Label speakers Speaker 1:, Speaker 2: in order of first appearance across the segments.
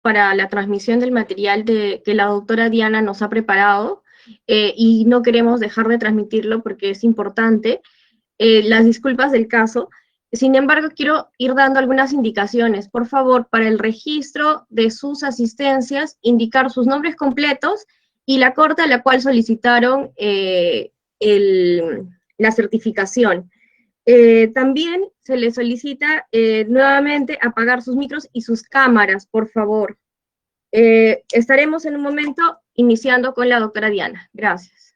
Speaker 1: para la transmisión del material que la doctora Diana nos ha preparado, y no queremos dejar de transmitirlo porque es importante. Las disculpas del caso. Sin embargo, quiero ir dando algunas indicaciones. Por favor, para el registro de sus asistencias, indicar sus nombres completos y la corte a la cual solicitaron la certificación. También se les solicita nuevamente apagar sus micros y sus cámaras, por favor. Estaremos en un momento iniciando con la doctora Diana. Gracias.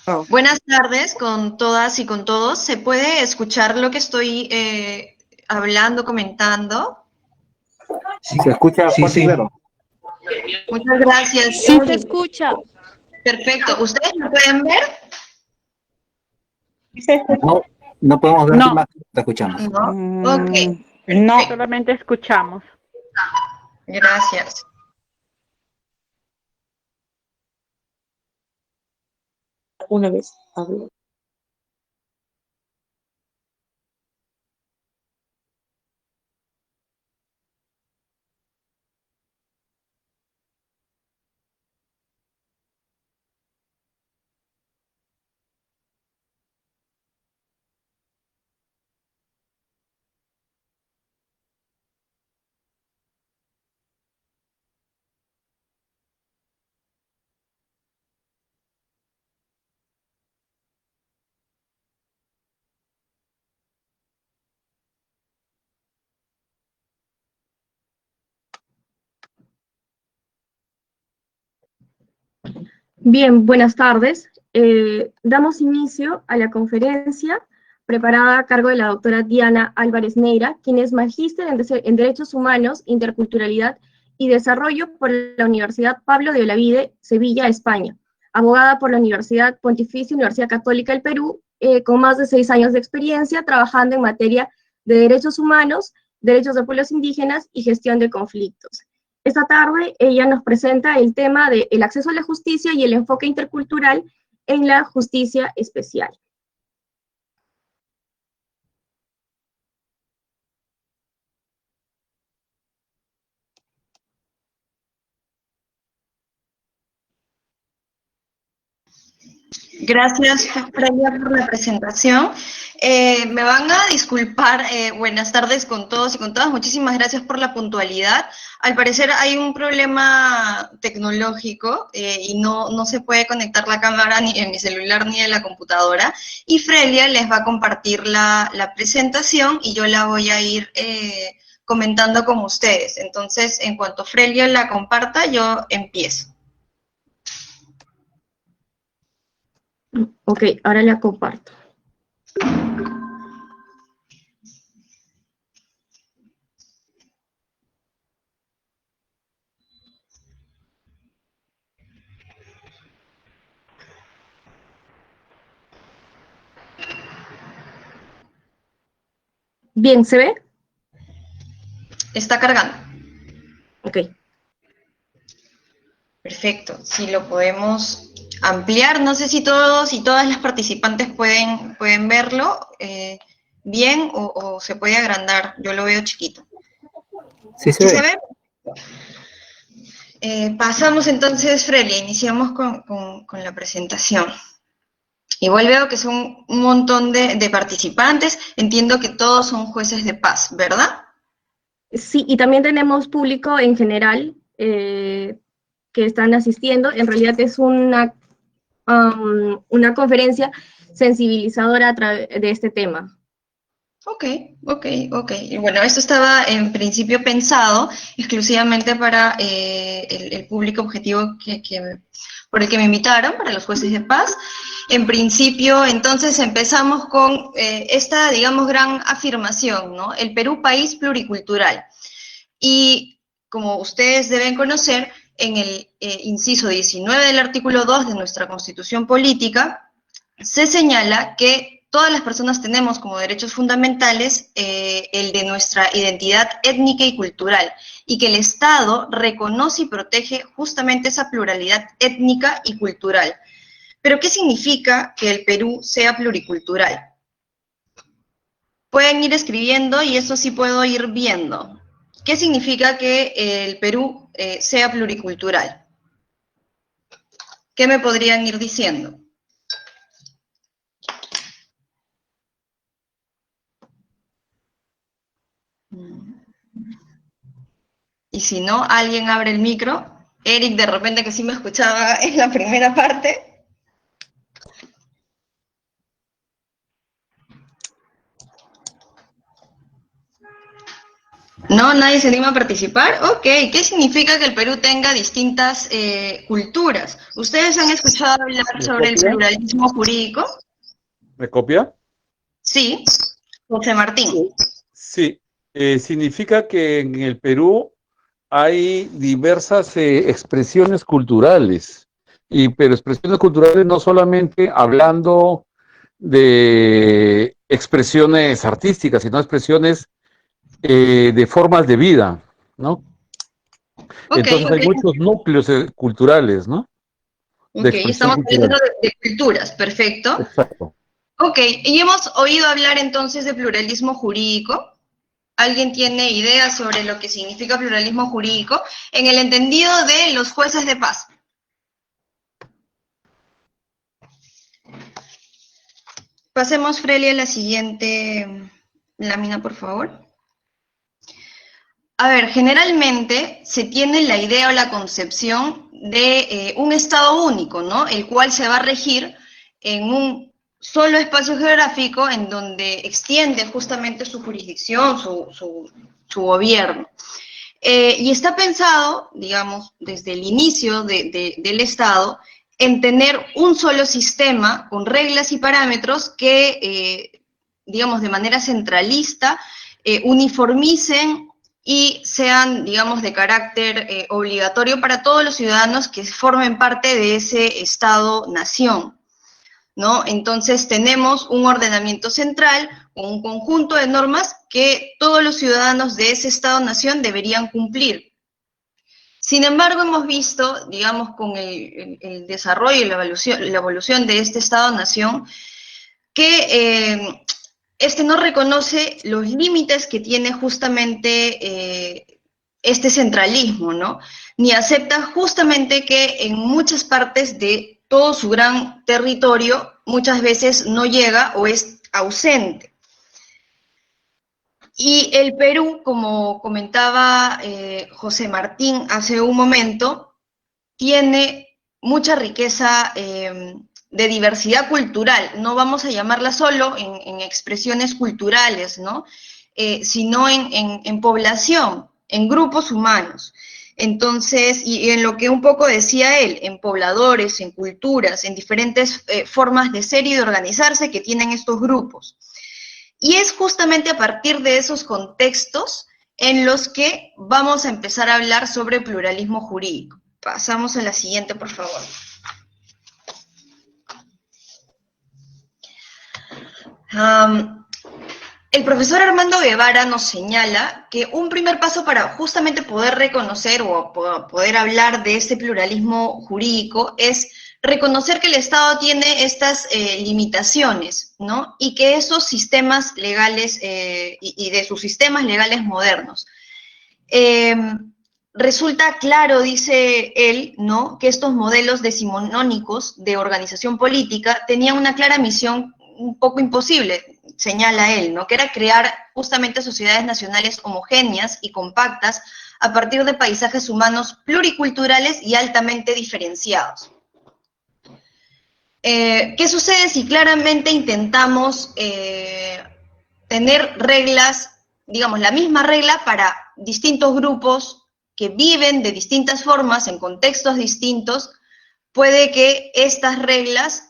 Speaker 2: Oh. Buenas tardes con todas y con todos. ¿Se puede escuchar lo que estoy hablando, comentando?
Speaker 3: Sí, se escucha fuerte y claro.
Speaker 2: Muchas gracias.
Speaker 4: Sí, se escucha.
Speaker 2: Perfecto. ¿Ustedes me pueden ver?
Speaker 3: No, no podemos ver
Speaker 4: No.
Speaker 3: más que te escuchamos.
Speaker 2: No. Ok.
Speaker 4: No, solamente escuchamos.
Speaker 2: Gracias.
Speaker 5: Una vez hablo.
Speaker 1: Bien, buenas tardes. Damos inicio a la conferencia preparada a cargo de la doctora Diana Álvarez Neira, quien es magíster en Derechos Humanos, Interculturalidad y Desarrollo por la Universidad Pablo de Olavide, Sevilla, España. Abogada por la Universidad Pontificia Universidad Católica del Perú, con más de 6 años de experiencia trabajando en materia de derechos humanos, derechos de pueblos indígenas y gestión de conflictos. Esta tarde ella nos presenta el tema del acceso a la justicia y el enfoque intercultural en la justicia especial.
Speaker 2: Gracias, Freya, por la presentación. Me van a disculpar, buenas tardes con todos y con todas. Muchísimas gracias por la puntualidad. Al parecer hay un problema tecnológico y no se puede conectar la cámara ni en mi celular ni en la computadora. Y Freya les va a compartir la presentación y yo la voy a ir comentando con ustedes. Entonces, en cuanto Freya la comparta, yo empiezo.
Speaker 1: Ok, ahora la comparto. Bien, ¿se ve?
Speaker 2: Está cargando.
Speaker 1: Ok.
Speaker 2: Perfecto. Si lo podemos ampliar. No sé si todos y todas las participantes pueden verlo bien o se puede agrandar. Yo lo veo chiquito.
Speaker 3: Sí
Speaker 2: ¿Sí se
Speaker 3: ve.
Speaker 2: ve? Pasamos entonces, Frelia, iniciamos con la presentación. Igual veo que son un montón de participantes. Entiendo que todos son jueces de paz, ¿verdad?
Speaker 1: Sí, y también tenemos público en general que están asistiendo. En realidad es una conferencia sensibilizadora de este tema.
Speaker 2: Ok. Y bueno, esto estaba en principio pensado exclusivamente para el público objetivo por el que me invitaron, para los jueces de paz. En principio, entonces, empezamos con esta, digamos, gran afirmación, ¿no? El Perú, país pluricultural. Y como ustedes deben conocer, en el inciso 19 del artículo 2 de nuestra Constitución Política, se señala que todas las personas tenemos como derechos fundamentales el de nuestra identidad étnica y cultural, y que el Estado reconoce y protege justamente esa pluralidad étnica y cultural. Pero, ¿qué significa que el Perú sea pluricultural? Pueden ir escribiendo y eso sí puedo ir viendo. ¿Qué significa que el Perú sea pluricultural? ¿Qué me podrían ir diciendo? Y si no, alguien abre el micro. Eric, de repente que sí me escuchaba en la primera parte. ¿No? ¿Nadie se anima a participar? Ok, ¿qué significa que el Perú tenga distintas culturas? ¿Ustedes han escuchado hablar sobre el pluralismo jurídico?
Speaker 6: ¿Me copia?
Speaker 2: Sí, José Martín.
Speaker 6: Sí, significa que en el Perú hay diversas expresiones culturales, pero expresiones culturales no solamente hablando de expresiones artísticas, sino expresiones de formas de vida, ¿no? Entonces hay muchos núcleos culturales, ¿no?
Speaker 2: Ok, estamos hablando de culturas, perfecto.
Speaker 6: Exacto.
Speaker 2: Ok, y hemos oído hablar entonces de pluralismo jurídico. ¿Alguien tiene ideas sobre lo que significa pluralismo jurídico en el entendido de los jueces de paz? Pasemos, Frelia, a la siguiente lámina, por favor. A ver, generalmente se tiene la idea o la concepción de un Estado único, ¿no? El cual se va a regir en un solo espacio geográfico en donde extiende justamente su jurisdicción, su gobierno. Y está pensado, digamos, desde el inicio del Estado, en tener un solo sistema con reglas y parámetros que, digamos, de manera centralista, uniformicen y sean, digamos, de carácter obligatorio para todos los ciudadanos que formen parte de ese Estado-nación, ¿no? Entonces tenemos un ordenamiento central, un conjunto de normas que todos los ciudadanos de ese Estado-nación deberían cumplir. Sin embargo, hemos visto, digamos, con el desarrollo y la evolución de este Estado-nación, que este no reconoce los límites que tiene justamente este centralismo, ¿no? Ni acepta justamente que en muchas partes de todo su gran territorio muchas veces no llega o es ausente. Y el Perú, como comentaba José Martín hace un momento, tiene mucha riqueza de diversidad cultural. No vamos a llamarla solo en expresiones culturales, ¿no? Sino en población, en grupos humanos. Entonces, y en lo que un poco decía él, en pobladores, en culturas, en diferentes formas de ser y de organizarse que tienen estos grupos. Y es justamente a partir de esos contextos en los que vamos a empezar a hablar sobre pluralismo jurídico. Pasamos a la siguiente, por favor. El profesor Armando Guevara nos señala que un primer paso para justamente poder reconocer o poder hablar de este pluralismo jurídico es reconocer que el Estado tiene estas limitaciones, ¿no? Y que esos sistemas legales y de sus sistemas legales modernos. Resulta claro, dice él, ¿no?, que estos modelos decimonónicos de organización política tenían una clara misión un poco imposible, señala él, ¿no?, que era crear justamente sociedades nacionales homogéneas y compactas a partir de paisajes humanos pluriculturales y altamente diferenciados. ¿Qué sucede si claramente intentamos tener reglas, digamos, la misma regla para distintos grupos que viven de distintas formas, en contextos distintos? Puede que estas reglas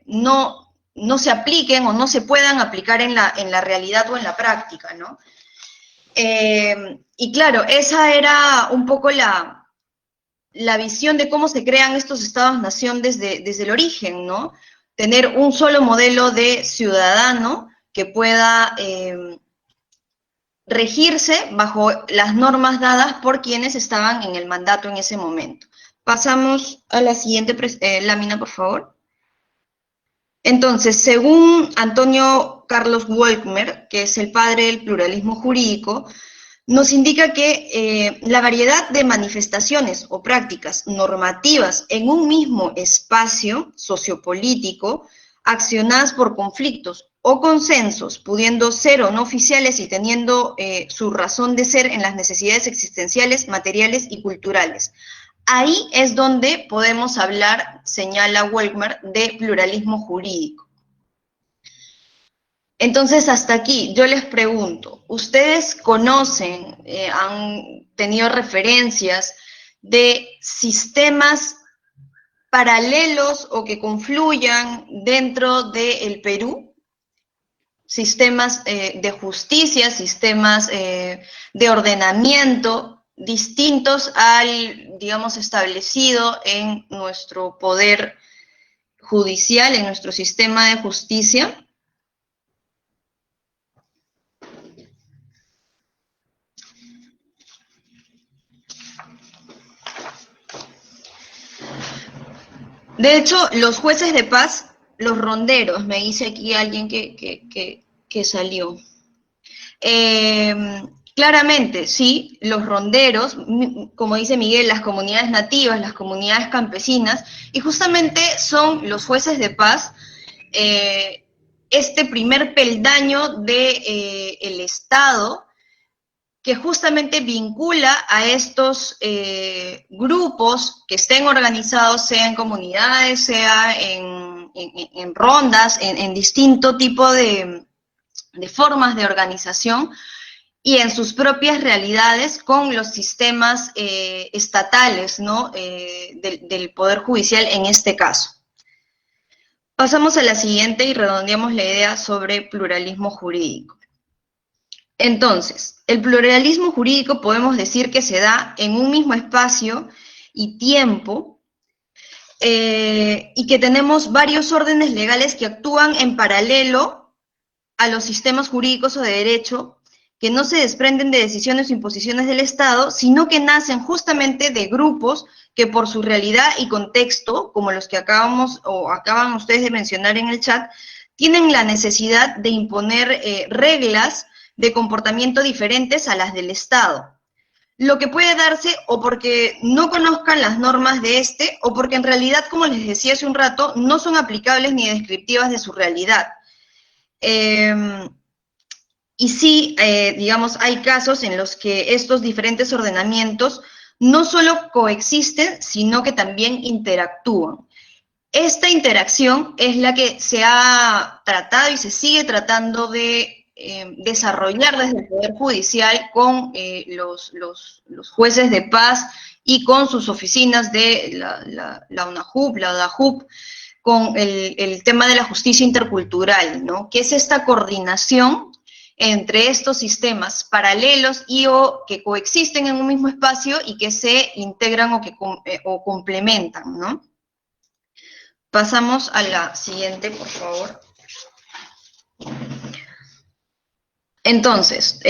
Speaker 2: no se apliquen o no se puedan aplicar en la realidad o en la práctica, ¿no? Y claro, esa era un poco la visión de cómo se crean estos estados-nación desde el origen, ¿no? Tener un solo modelo de ciudadano que pueda regirse bajo las normas dadas por quienes estaban en el mandato en ese momento. Pasamos a la siguiente lámina, por favor. Entonces, según Antonio Carlos Wolkmer, que es el padre del pluralismo jurídico, nos indica que la variedad de manifestaciones o prácticas normativas en un mismo espacio sociopolítico, accionadas por conflictos o consensos, pudiendo ser o no oficiales y teniendo su razón de ser en las necesidades existenciales, materiales y culturales. Ahí es donde podemos hablar, señala Wolkmer, de pluralismo jurídico. Entonces, hasta aquí, yo les pregunto, ¿ustedes conocen, han tenido referencias de sistemas paralelos o que confluyan dentro del Perú? Sistemas de justicia, sistemas de ordenamiento distintos al, digamos, establecido en nuestro poder judicial, en nuestro sistema de justicia. De hecho, los jueces de paz, los ronderos, me dice aquí alguien que salió. Claramente, sí, los ronderos, como dice Miguel, las comunidades nativas, las comunidades campesinas, y justamente son los jueces de paz este primer peldaño del Estado que justamente vincula a estos grupos que estén organizados, sea en comunidades, sea en rondas, en distinto tipo de formas de organización, y en sus propias realidades con los sistemas estatales, ¿no?, del Poder Judicial en este caso. Pasamos a la siguiente y redondeamos la idea sobre pluralismo jurídico. Entonces, el pluralismo jurídico podemos decir que se da en un mismo espacio y tiempo, y que tenemos varios órdenes legales que actúan en paralelo a los sistemas jurídicos o de derecho, que no se desprenden de decisiones o imposiciones del Estado, sino que nacen justamente de grupos que por su realidad y contexto, como los que acaban ustedes de mencionar en el chat, tienen la necesidad de imponer reglas de comportamiento diferentes a las del Estado. Lo que puede darse o porque no conozcan las normas de este, o porque en realidad, como les decía hace un rato, no son aplicables ni descriptivas de su realidad. Y sí, digamos, hay casos en los que estos diferentes ordenamientos no solo coexisten, sino que también interactúan. Esta interacción es la que se ha tratado y se sigue tratando de desarrollar desde el Poder Judicial con los jueces de paz y con sus oficinas de la UNAJUP, la ODAJUP, con el tema de la justicia intercultural, ¿no?, que es esta coordinación entre estos sistemas paralelos y o que coexisten en un mismo espacio y que se integran o complementan, ¿no? Pasamos a la siguiente, por favor. Entonces,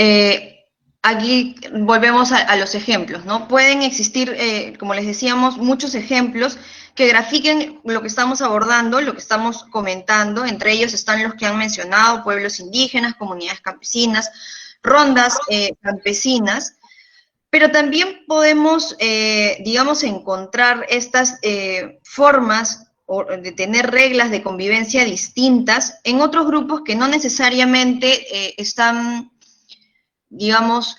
Speaker 2: aquí volvemos a los ejemplos, ¿no? Pueden existir, como les decíamos, muchos ejemplos que grafiquen lo que estamos abordando, lo que estamos comentando. Entre ellos están los que han mencionado, pueblos indígenas, comunidades campesinas, rondas campesinas, pero también podemos, digamos, encontrar estas formas de tener reglas de convivencia distintas en otros grupos que no necesariamente están, digamos,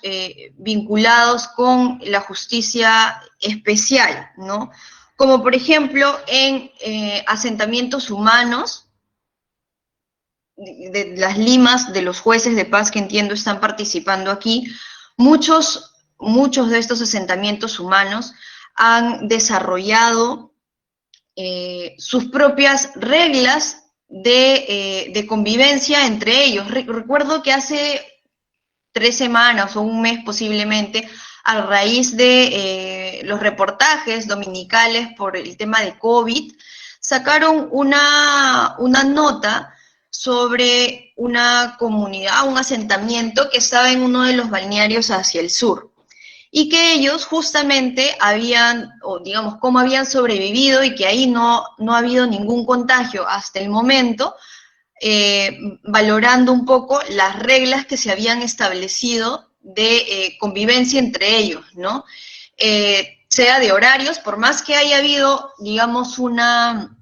Speaker 2: vinculados con la justicia especial, ¿no? Como por ejemplo en asentamientos humanos, de las limas de los jueces de paz que entiendo están participando aquí, muchos de estos asentamientos humanos han desarrollado sus propias reglas de convivencia entre ellos. Recuerdo que hace 3 semanas o un mes posiblemente, a raíz de los reportajes dominicales por el tema de COVID, sacaron una nota sobre una comunidad, un asentamiento que estaba en uno de los balnearios hacia el sur, y que ellos justamente habían, o digamos, cómo habían sobrevivido y que ahí no ha habido ningún contagio hasta el momento, valorando un poco las reglas que se habían establecido de convivencia entre ellos, ¿no? Sea de horarios, por más que haya habido, digamos, una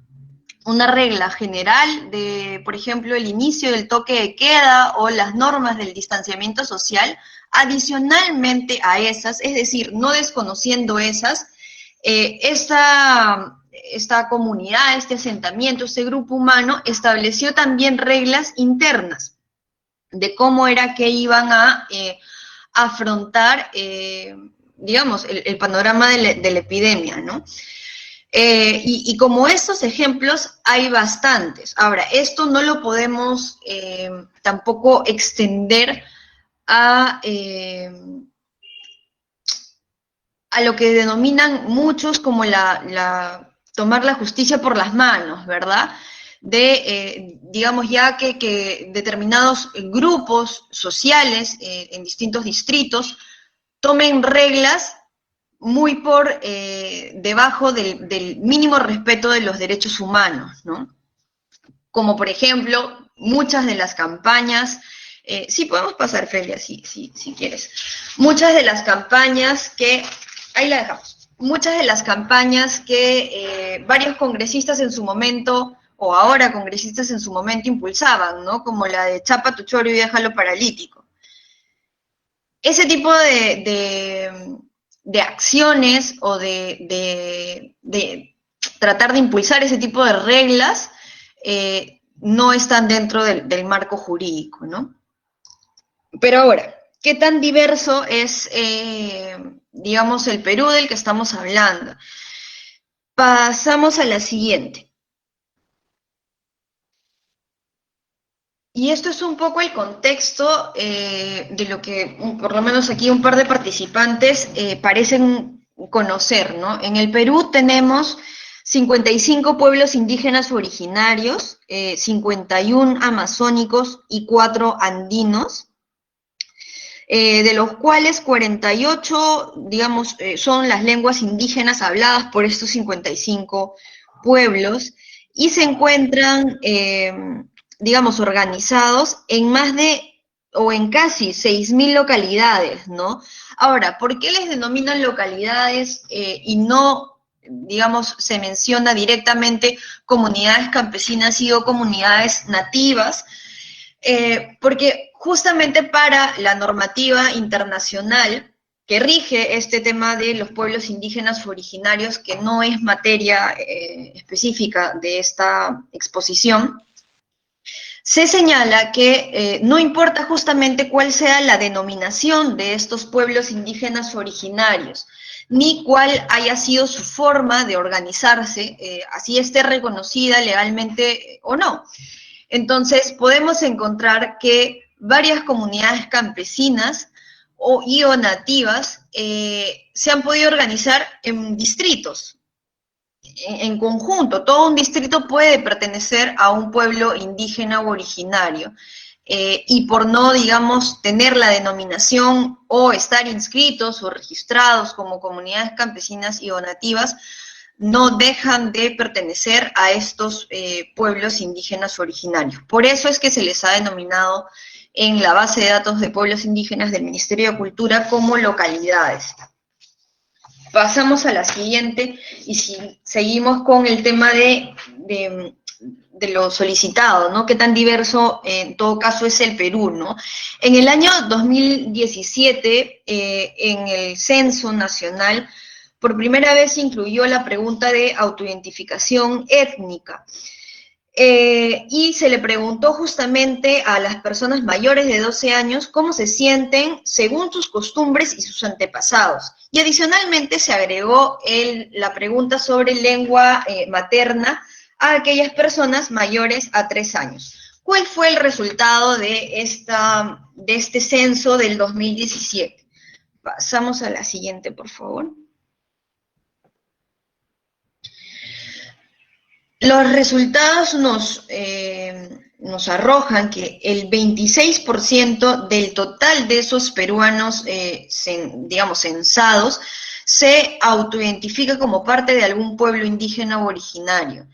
Speaker 2: regla general de, por ejemplo, el inicio del toque de queda o las normas del distanciamiento social, adicionalmente a esas, es decir, no desconociendo esas, esta comunidad, este asentamiento, este grupo humano estableció también reglas internas de cómo era que iban a afrontar, digamos, el panorama de la epidemia, ¿no? Y como estos ejemplos hay bastantes. Ahora, esto no lo podemos tampoco extender a lo que denominan muchos como tomar la justicia por las manos, ¿verdad? Digamos ya que determinados grupos sociales en distintos distritos tomen reglas muy por debajo del mínimo respeto de los derechos humanos, ¿no? Como por ejemplo, muchas de las campañas, sí podemos pasar, Felia, si quieres, muchas de las campañas que, ahí la dejamos, muchas de las campañas que varios congresistas en su momento, o ahora congresistas en su momento impulsaban, ¿no? Como la de chapa tu choro y déjalo paralítico. Ese tipo de acciones o de tratar de impulsar ese tipo de reglas no están dentro del marco jurídico, ¿no? Pero ahora, ¿qué tan diverso es, digamos, el Perú del que estamos hablando? Pasamos a la siguiente. Y esto es un poco el contexto de lo que, por lo menos aquí un par de participantes parecen conocer, ¿no? En el Perú tenemos 55 pueblos indígenas originarios, 51 amazónicos y 4 andinos, de los cuales 48, digamos, son las lenguas indígenas habladas por estos 55 pueblos, y se encuentran digamos, organizados en más de, o en casi 6.000 localidades, ¿no? Ahora, ¿por qué les denominan localidades y no, digamos, se menciona directamente comunidades campesinas y o comunidades nativas? Porque justamente para la normativa internacional que rige este tema de los pueblos indígenas originarios, que no es materia específica de esta exposición, se señala que no importa justamente cuál sea la denominación de estos pueblos indígenas originarios, ni cuál haya sido su forma de organizarse, así esté reconocida legalmente o no. Entonces, podemos encontrar que varias comunidades campesinas o nativas se han podido organizar en distritos, en conjunto. Todo un distrito puede pertenecer a un pueblo indígena o originario, y por no, digamos, tener la denominación o estar inscritos o registrados como comunidades campesinas y o nativas, no dejan de pertenecer a estos pueblos indígenas originarios. Por eso es que se les ha denominado en la base de datos de pueblos indígenas del Ministerio de Cultura como localidades. Pasamos a la siguiente, y si seguimos con el tema de lo solicitado, ¿no? Qué tan diverso, en todo caso, es el Perú, ¿no? En el año 2017, en el Censo Nacional, por primera vez se incluyó la pregunta de autoidentificación étnica. Y se le preguntó justamente a las personas mayores de 12 años cómo se sienten según sus costumbres y sus antepasados. Y adicionalmente se agregó la pregunta sobre lengua materna a aquellas personas mayores a 3 años. ¿Cuál fue el resultado de este censo del 2017? Pasamos a la siguiente, por favor. Los resultados nos arrojan que el 26% del total de esos peruanos, digamos, censados, se autoidentifica como parte de algún pueblo indígena o originario.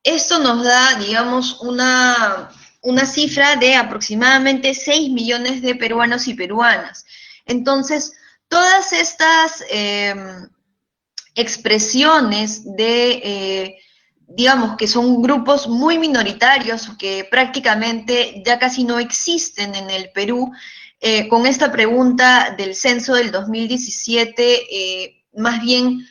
Speaker 2: Esto nos da, digamos, una cifra de aproximadamente 6 millones de peruanos y peruanas. Entonces, todas estas expresiones de digamos que son grupos muy minoritarios que prácticamente ya casi no existen en el Perú, con esta pregunta del censo del 2017, más bien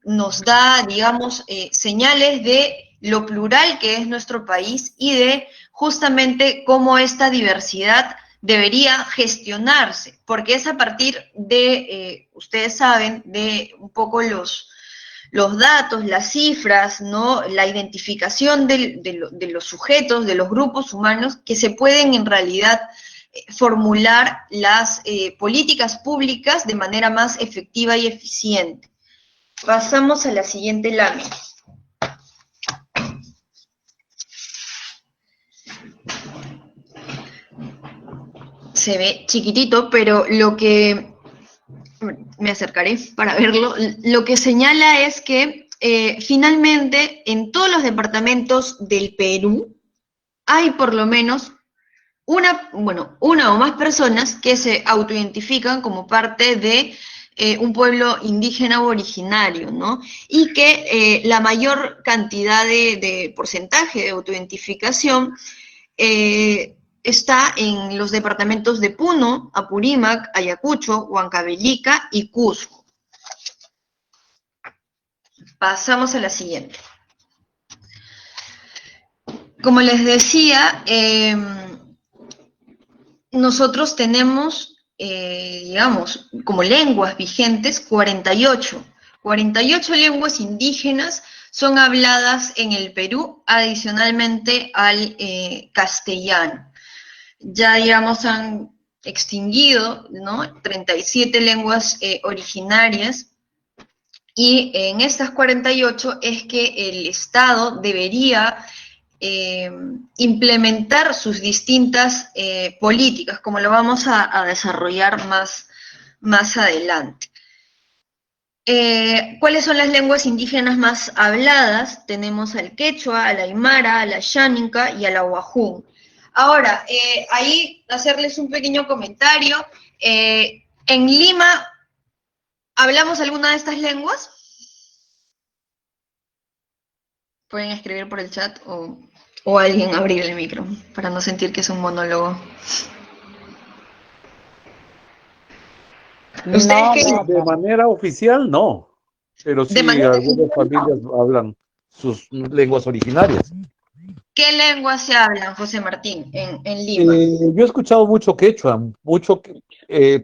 Speaker 2: nos da, digamos, señales de lo plural que es nuestro país y de justamente cómo esta diversidad debería gestionarse, porque es a partir de, ustedes saben, de un poco los datos, las cifras, ¿no? La identificación de los sujetos, de los grupos humanos, que se pueden en realidad formular las políticas públicas de manera más efectiva y eficiente. Pasamos a la siguiente lámina. Se ve chiquitito, pero lo que me acercaré para verlo, lo que señala es que finalmente en todos los departamentos del Perú hay por lo menos una o más personas que se autoidentifican como parte de un pueblo indígena o originario, ¿no? Y que la mayor cantidad de porcentaje de autoidentificación está en los departamentos de Puno, Apurímac, Ayacucho, Huancavelica y Cusco. Pasamos a la siguiente. Como les decía, nosotros tenemos, digamos, como lenguas vigentes 48 lenguas indígenas son habladas en el Perú, adicionalmente al castellano. Ya, digamos, han extinguido, ¿no? 37 lenguas originarias, y en estas 48 es que el Estado debería implementar sus distintas políticas, como lo vamos a desarrollar más adelante. ¿Cuáles son las lenguas indígenas más habladas? Tenemos al quechua, al aymara, al xáninca y al ahuajún. Ahora, ahí hacerles un pequeño comentario. En Lima, ¿hablamos alguna de estas lenguas? Pueden escribir por el chat o alguien abrir el micro para no sentir que es un monólogo.
Speaker 6: De manera oficial, no. Pero sí, algunas familias hablan sus lenguas originarias.
Speaker 2: ¿Qué lenguas se hablan, José Martín, en Lima?
Speaker 6: Yo he escuchado mucho quechua,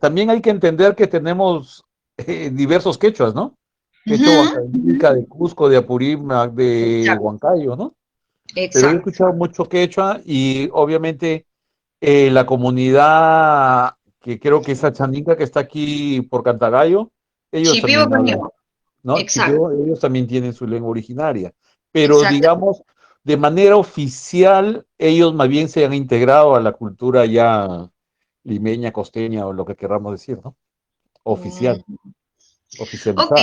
Speaker 6: también hay que entender que tenemos diversos quechuas, ¿no? Quechua huancaílica, de Cusco, de Apurímac, de Huancayo, ¿no?
Speaker 2: Exacto.
Speaker 6: Pero he escuchado mucho quechua y obviamente la comunidad que creo que es Achaninca, que está aquí por Cantagallo, ellos
Speaker 2: Shipibo
Speaker 6: también hablan, ¿no?
Speaker 2: Exacto.
Speaker 6: Ellos también tienen su lengua originaria, pero
Speaker 2: Exacto.
Speaker 6: digamos, de manera oficial, ellos más bien se han integrado a la cultura ya limeña, costeña o lo que queramos decir, ¿no? Oficial, oficializada.
Speaker 2: Ok.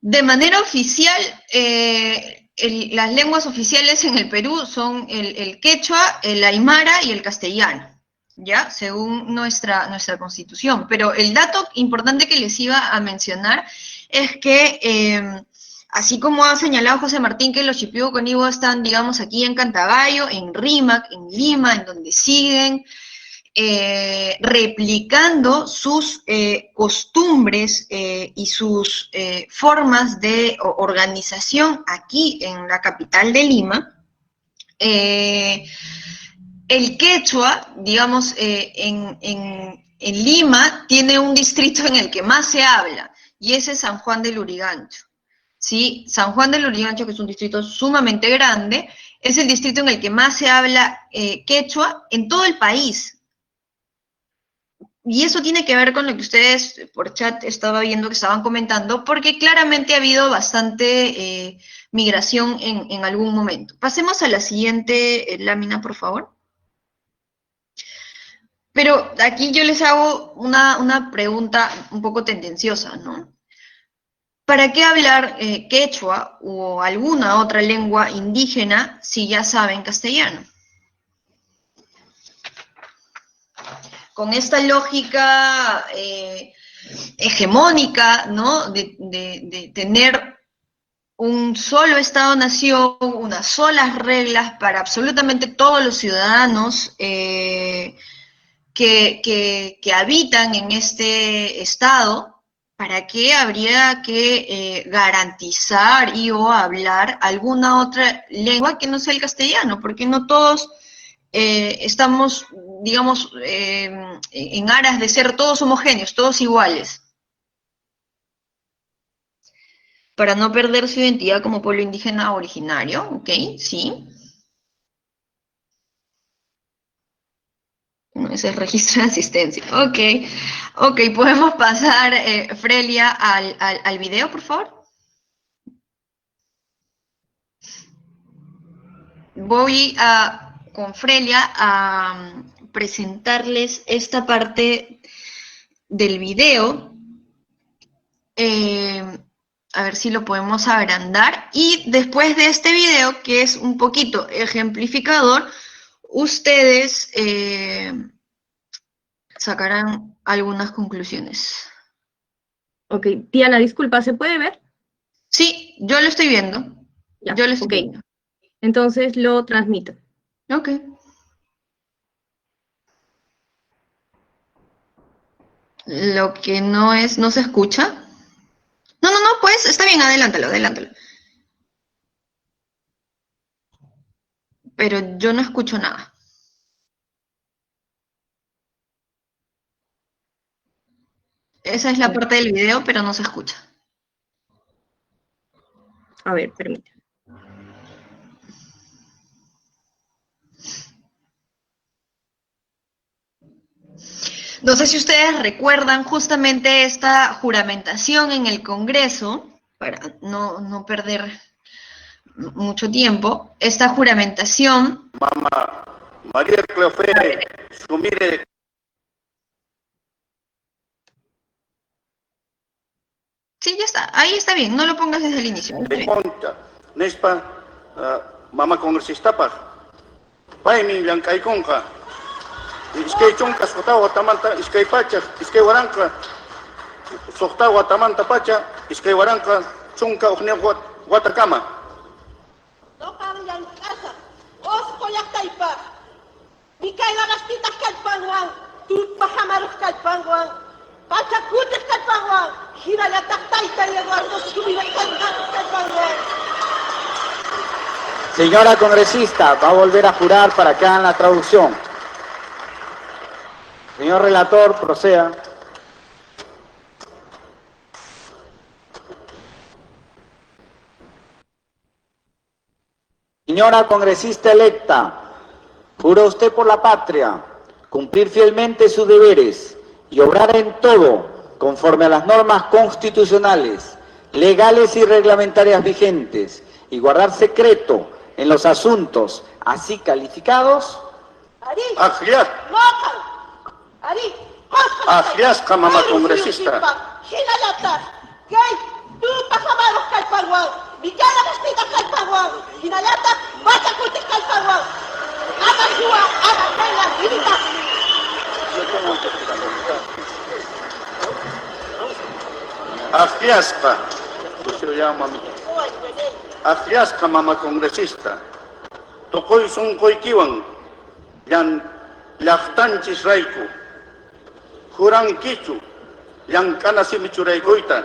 Speaker 2: De manera oficial, las lenguas oficiales en el Perú son el quechua, el aymara y el castellano, ¿ya? Según nuestra constitución. Pero el dato importante que les iba a mencionar es que, así como ha señalado José Martín, que los Shipibo-Conibo están, digamos, aquí en Cantagallo, en Rímac, en Lima, en donde siguen replicando sus costumbres y sus formas de organización aquí en la capital de Lima. El quechua, digamos, en Lima tiene un distrito en el que más se habla, y ese es San Juan del Lurigancho. ¿Sí? San Juan del Lurigancho, que es un distrito sumamente grande, es el distrito en el que más se habla quechua en todo el país. Y eso tiene que ver con lo que ustedes por chat estaba viendo que estaban comentando, porque claramente ha habido bastante migración en algún momento. Pasemos a la siguiente lámina, por favor. Pero aquí yo les hago una pregunta un poco tendenciosa, ¿no? ¿Para qué hablar quechua o alguna otra lengua indígena si ya saben castellano? Con esta lógica hegemónica, ¿no? De tener un solo Estado-nación, unas solas reglas para absolutamente todos los ciudadanos que habitan en este Estado, ¿para qué habría que garantizar o hablar alguna otra lengua que no sea el castellano? Porque no todos estamos, digamos, en aras de ser todos homogéneos, todos iguales, para no perder su identidad como pueblo indígena originario, ¿ok? Sí. No, ese es registro de asistencia, ok, podemos pasar, Frelia, al video, por favor. Voy con Frelia a presentarles esta parte del video. A ver si lo podemos agrandar. Y después de este video, que es un poquito ejemplificador, ustedes sacarán algunas conclusiones.
Speaker 1: Ok, Diana, disculpa, ¿se puede ver?
Speaker 2: Sí, yo lo estoy viendo.
Speaker 1: Ya,
Speaker 2: Yo lo estoy
Speaker 1: ok.
Speaker 2: viendo.
Speaker 1: Entonces lo transmito.
Speaker 2: Ok. Lo que no es, ¿no se escucha? No, pues está bien, adelántalo. Pero yo no escucho nada. Esa es la parte del video, pero no se escucha.
Speaker 1: A ver, permíteme.
Speaker 2: No sé si ustedes recuerdan justamente esta juramentación en el Congreso, para no perder mucho tiempo, esta juramentación.
Speaker 7: María Cleofé, Sumire.
Speaker 2: Sí, ya está, ahí está bien, no lo pongas desde el inicio.
Speaker 7: Nespa, Mama Congresista, Paimi Blancaiconca, Iskay Chonca, Sotawa Tamanta, Iskay Pacha, Iskay Waranca, Sotawa Tamanta Pacha, Iskay Waranca, Chonca, Ujne Guatacama.
Speaker 8: No cargan casa, os Coyactaipa, Micaela Bastitas Calpanguan, Tut Pajamaros Calpanguan, Pachacutes Calpanguan, Giraya Tactaita y Eduardo Subida Calpanguan.
Speaker 9: Señora congresista, va a volver a jurar para que hagan la traducción. Señor relator, proceda. Señora congresista electa, jura usted por la patria cumplir fielmente sus deberes y obrar en todo conforme a las normas constitucionales, legales y reglamentarias vigentes y guardar secreto en los asuntos así calificados.
Speaker 7: Ajiat. Ajiat, mamá congresista.
Speaker 8: tu pahamarus kallpanwan, Villana Castilla kallpanwan, hinallata pachakutik kallpanwan. Ama suwa, ama kayla, vidita.
Speaker 7: Afiaspa, Afiaspa mama congresista, tokoy sungkoy kiwang, yan llaqtanchis rayku, hurankichu, yan kanasimichuraykoyta,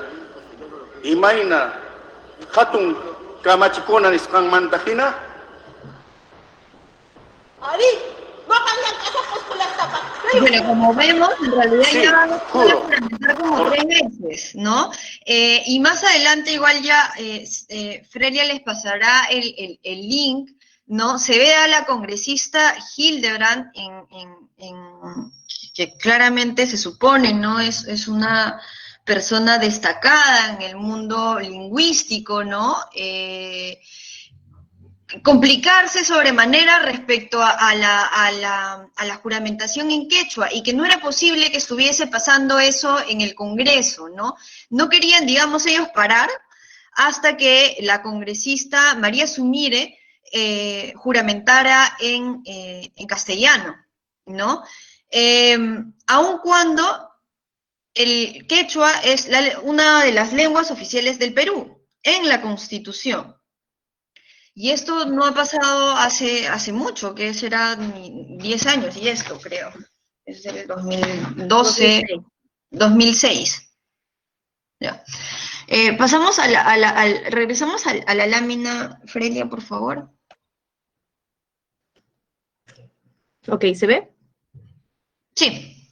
Speaker 7: imayna hatun kamachikunan isqanmanta hina.
Speaker 8: Ari, no cambian casas postuladas.
Speaker 2: Bueno, como vemos, en realidad
Speaker 7: Sí,
Speaker 2: ya vamos a
Speaker 7: juro.
Speaker 2: juramentar como 3 veces, ¿no? Y más adelante igual ya Frelia les pasará el link, ¿no? Se ve a la congresista Hildebrand que claramente se supone, ¿no? Es una persona destacada en el mundo lingüístico, ¿no? Complicarse sobremanera respecto a la juramentación en quechua, y que no era posible que estuviese pasando eso en el Congreso, ¿no? No querían, digamos, ellos parar hasta que la congresista María Sumire juramentara en castellano, ¿no? Aun cuando el quechua es una de las lenguas oficiales del Perú, en la Constitución. Y esto no ha pasado hace mucho, que será 10 años y esto, creo. Es del 2012, 2006. Ya. Pasamos regresamos a la lámina, Frelia, por favor.
Speaker 1: Ok, ¿se ve?
Speaker 2: Sí.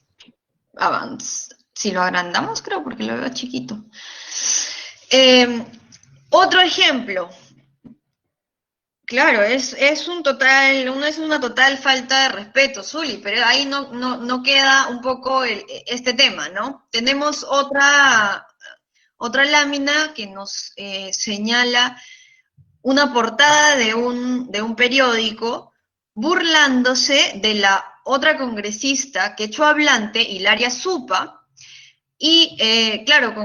Speaker 2: Si lo agrandamos, creo, porque lo veo chiquito. Otro ejemplo. Claro, es una total falta de respeto, Zuli, pero ahí no queda un poco este tema, ¿no? Tenemos otra lámina que nos señala una portada de un periódico burlándose de la otra congresista quechua hablante, Hilaria Supa, y claro,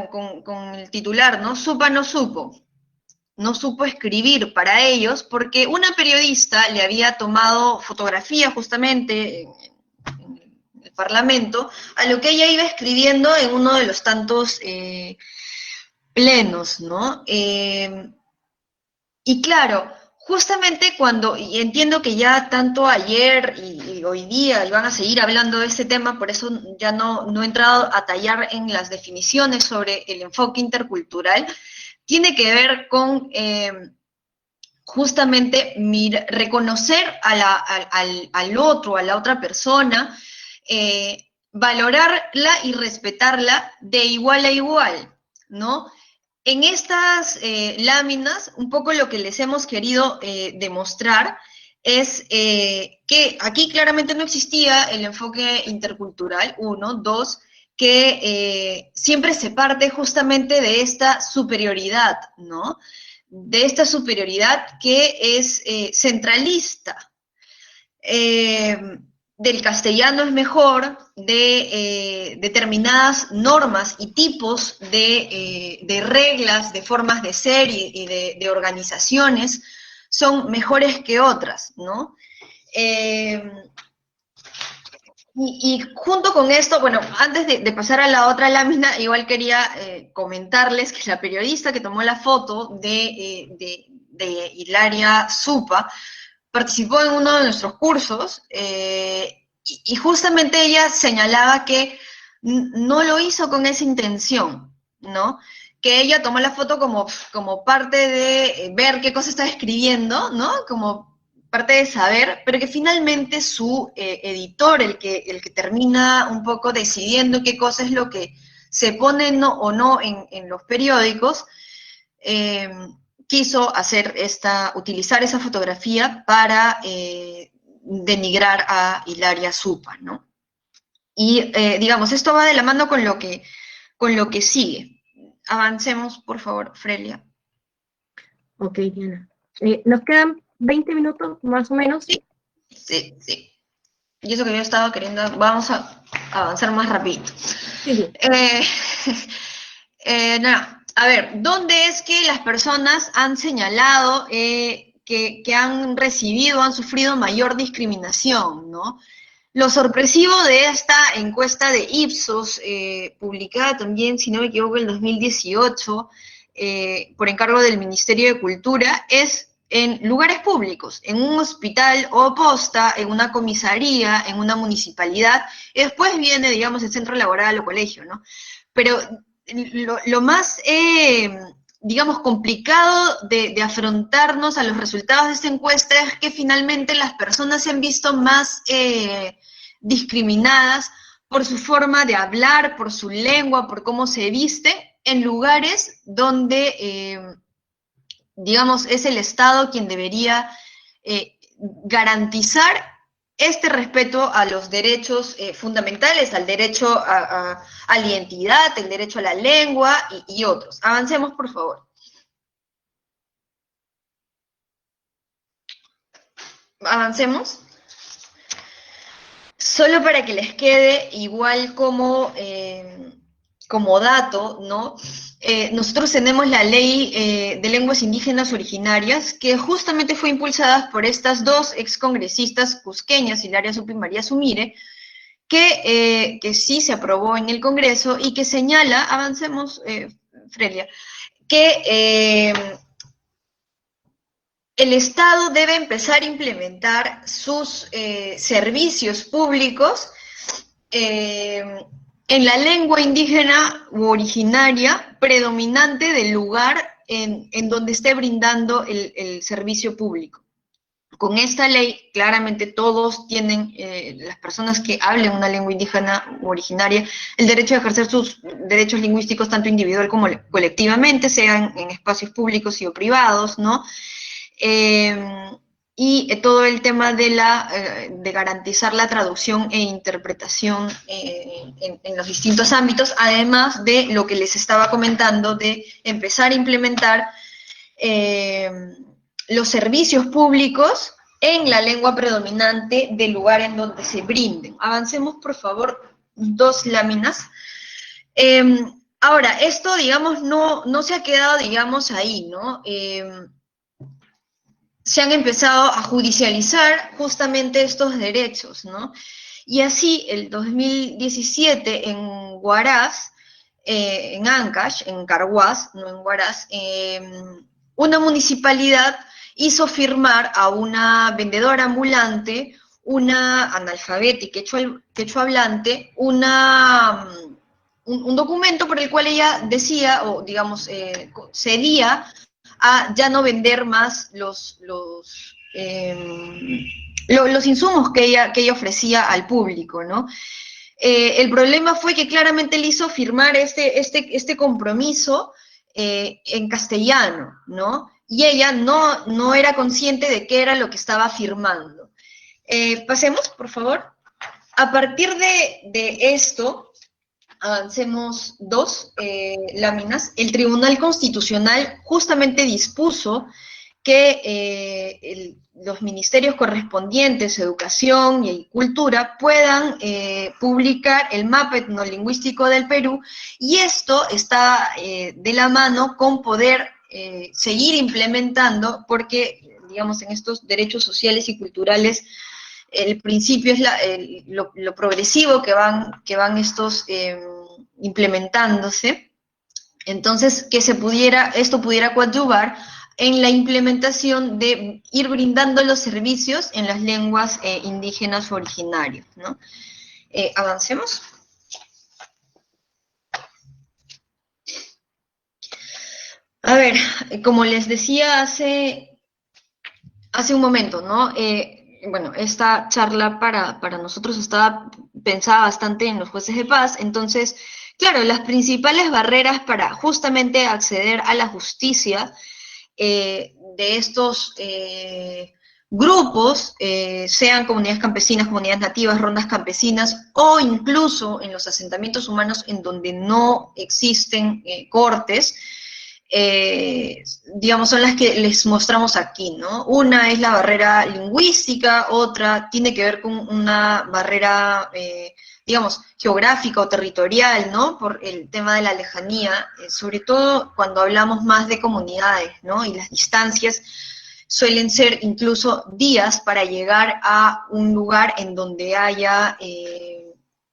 Speaker 2: con el titular, ¿no? Supa no supo. No supo escribir para ellos porque una periodista le había tomado fotografía justamente en el Parlamento a lo que ella iba escribiendo en uno de los tantos plenos, ¿no? Y claro, justamente y entiendo que ya tanto ayer y hoy día iban a seguir hablando de este tema, por eso ya no he entrado a tallar en las definiciones sobre el enfoque intercultural. Tiene que ver con justamente reconocer al otro, a la otra persona, valorarla y respetarla de igual a igual, ¿no? En estas láminas, un poco lo que les hemos querido demostrar es que aquí claramente no existía el enfoque intercultural, 1, 2, que siempre se parte justamente de esta superioridad, ¿no? De esta superioridad que es centralista. Del castellano es mejor, de determinadas normas y tipos de reglas, de formas de ser y de organizaciones son mejores que otras, ¿no? Y junto con esto, bueno, antes de pasar a la otra lámina, igual quería comentarles que la periodista que tomó la foto de Hilaria Supa participó en uno de nuestros cursos y justamente ella señalaba que no lo hizo con esa intención, ¿no? Que ella tomó la foto como parte de ver qué cosa estaba escribiendo, ¿no? Como parte de saber, pero que finalmente su editor, el que termina un poco decidiendo qué cosa es lo que se pone o no en los periódicos, quiso utilizar esa fotografía para denigrar a Hilaria Supa, ¿no? Y digamos, esto va de la mano con lo que sigue. Avancemos, por favor, Frelia.
Speaker 1: Ok, Diana. Nos quedan 20 minutos, más o menos.
Speaker 2: Sí. Y eso que yo estaba queriendo, vamos a avanzar más rápido.
Speaker 1: Sí.
Speaker 2: Nada, A ver, ¿dónde es que las personas han señalado que han recibido, han sufrido mayor discriminación, ¿no? Lo sorpresivo de esta encuesta de Ipsos, publicada también, si no me equivoco, en el 2018, por encargo del Ministerio de Cultura, es en lugares públicos, en un hospital o posta, en una comisaría, en una municipalidad, y después viene, digamos, el centro laboral o colegio, ¿no? Pero lo más, digamos, complicado de afrontarnos a los resultados de esta encuesta es que finalmente las personas se han visto más discriminadas por su forma de hablar, por su lengua, por cómo se viste, en lugares donde, digamos, es el Estado quien debería garantizar este respeto a los derechos fundamentales, al derecho a la identidad, el derecho a la lengua y otros. Avancemos, por favor. Avancemos. Solo para que les quede igual como dato, ¿no? Nosotros tenemos la ley de lenguas indígenas originarias, que justamente fue impulsada por estas dos excongresistas cusqueñas, Hilaria Sup y María Sumire, que sí se aprobó en el Congreso y que señala, avancemos, Frelia, que el Estado debe empezar a implementar sus servicios públicos en la lengua indígena u originaria predominante del lugar en donde esté brindando el servicio público. Con esta ley, claramente todos tienen, las personas que hablen una lengua indígena u originaria, el derecho a ejercer sus derechos lingüísticos tanto individual como colectivamente, sean en espacios públicos y o privados, ¿no? Y todo el tema de garantizar la traducción e interpretación en los distintos ámbitos, además de lo que les estaba comentando, de empezar a implementar los servicios públicos en la lengua predominante del lugar en donde se brinden. Avancemos, por favor, 2 láminas. Ahora, esto, digamos, no se ha quedado, digamos, ahí, ¿no? Se han empezado a judicializar justamente estos derechos, ¿no? Y así, el 2017, en Huaraz, en Ancash, en Carhuaz, no en Huaraz, una municipalidad hizo firmar a una vendedora ambulante, una analfabeta y quechua hablante, un documento por el cual ella decía, o digamos, cedía a ya no vender más los insumos que ella ofrecía al público, ¿no? El problema fue que claramente le hizo firmar este compromiso en castellano, ¿no? Y ella no era consciente de qué era lo que estaba firmando. Pasemos, por favor. A partir de esto, avancemos 2 láminas. El Tribunal Constitucional justamente dispuso que los ministerios correspondientes, Educación y Cultura, puedan publicar el mapa etnolingüístico del Perú, y esto está de la mano con poder seguir implementando, porque, digamos, en estos derechos sociales y culturales, el principio es lo progresivo que van estos implementándose. Entonces, que esto pudiera coadyuvar en la implementación de ir brindando los servicios en las lenguas indígenas originarias, ¿no? Avancemos. A ver, como les decía hace un momento, ¿no? Bueno, esta charla para nosotros estaba pensada bastante en los jueces de paz. Entonces, claro, las principales barreras para justamente acceder a la justicia de estos grupos, sean comunidades campesinas, comunidades nativas, rondas campesinas, o incluso en los asentamientos humanos en donde no existen cortes, digamos, son las que les mostramos aquí, ¿no? Una es la barrera lingüística, otra tiene que ver con una barrera digamos, geográfica o territorial, ¿no? Por el tema de la lejanía, sobre todo cuando hablamos más de comunidades, ¿no? Y las distancias suelen ser incluso días para llegar a un lugar en donde haya,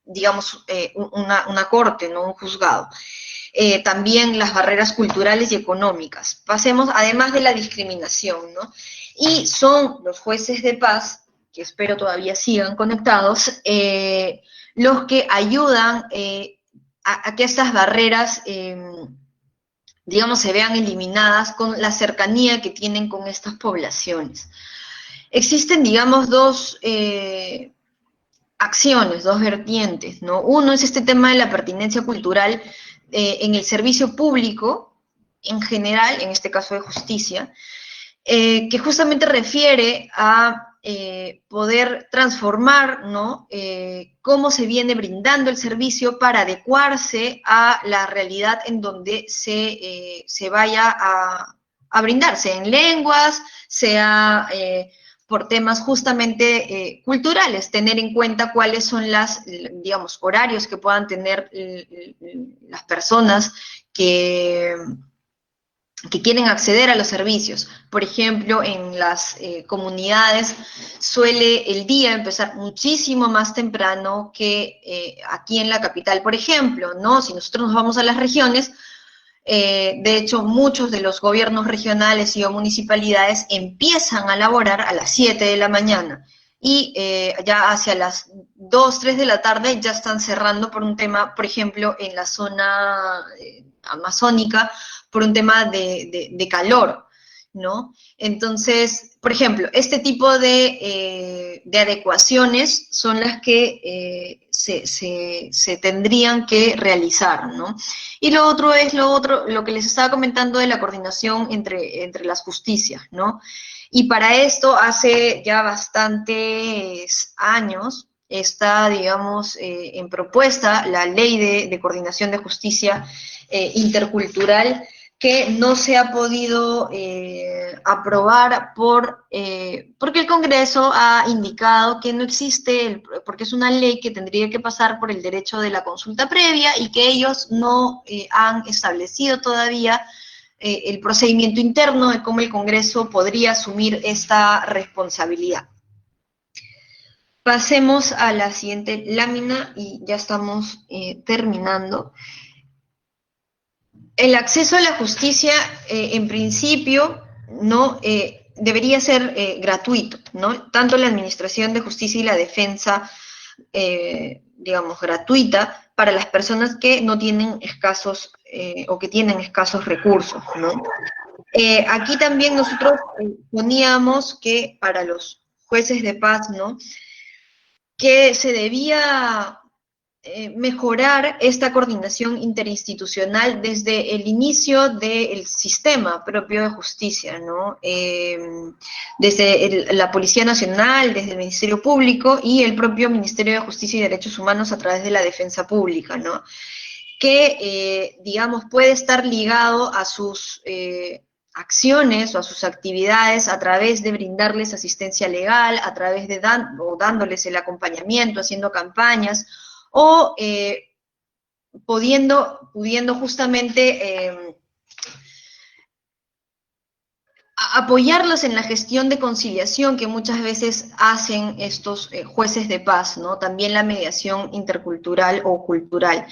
Speaker 2: digamos, una corte, ¿no? Un juzgado. También las barreras culturales y económicas. Pasemos, además de la discriminación, ¿no? Y son los jueces de paz, que espero todavía sigan conectados, los que ayudan a que estas barreras, digamos, se vean eliminadas con la cercanía que tienen con estas poblaciones. Existen, digamos, dos acciones, dos vertientes, ¿no? Uno es este tema de la pertinencia cultural en el servicio público, en general, en este caso de justicia, que justamente refiere a poder transformar, ¿no? Cómo se viene brindando el servicio para adecuarse a la realidad en donde se vaya a brindar, sea en lenguas, sea por temas justamente culturales, tener en cuenta cuáles son las, digamos, horarios que puedan tener las personas que quieren acceder a los servicios. Por ejemplo, en las comunidades suele el día empezar muchísimo más temprano que aquí en la capital, por ejemplo, ¿no? Si nosotros nos vamos a las regiones, de hecho, muchos de los gobiernos regionales y o municipalidades empiezan a laborar a las 7 de la mañana y ya hacia las 2, 3 de la tarde ya están cerrando por un tema, por ejemplo, en la zona amazónica, por un tema de calor, ¿no? Entonces, por ejemplo, este tipo de adecuaciones son las que se tendrían que realizar, ¿no? Y lo otro es lo que les estaba comentando de la coordinación entre las justicias, ¿no? Y para esto, hace ya bastantes años, está, digamos, en propuesta la ley de coordinación de justicia intercultural, que no se ha podido aprobar porque el Congreso ha indicado que no existe, porque es una ley que tendría que pasar por el derecho de la consulta previa y que ellos no han establecido todavía el procedimiento interno de cómo el Congreso podría asumir esta responsabilidad. Pasemos a la siguiente lámina y ya estamos terminando. El acceso a la justicia, en principio, no debería ser gratuito, ¿no? Tanto la administración de justicia y la defensa, digamos, gratuita para las personas que no tienen escasos o que tienen escasos recursos, ¿no? Aquí también nosotros poníamos que para los jueces de paz, ¿no? Que se debía mejorar esta coordinación interinstitucional desde el inicio del sistema propio de justicia, ¿no? Desde la Policía Nacional, desde el Ministerio Público y el propio Ministerio de Justicia y Derechos Humanos a través de la Defensa Pública, ¿no? Que, digamos, puede estar ligado a sus acciones o a sus actividades a través de brindarles asistencia legal, a través de dándoles el acompañamiento, haciendo campañas, o pudiendo justamente apoyarlos en la gestión de conciliación que muchas veces hacen estos jueces de paz, ¿no? También la mediación intercultural o cultural.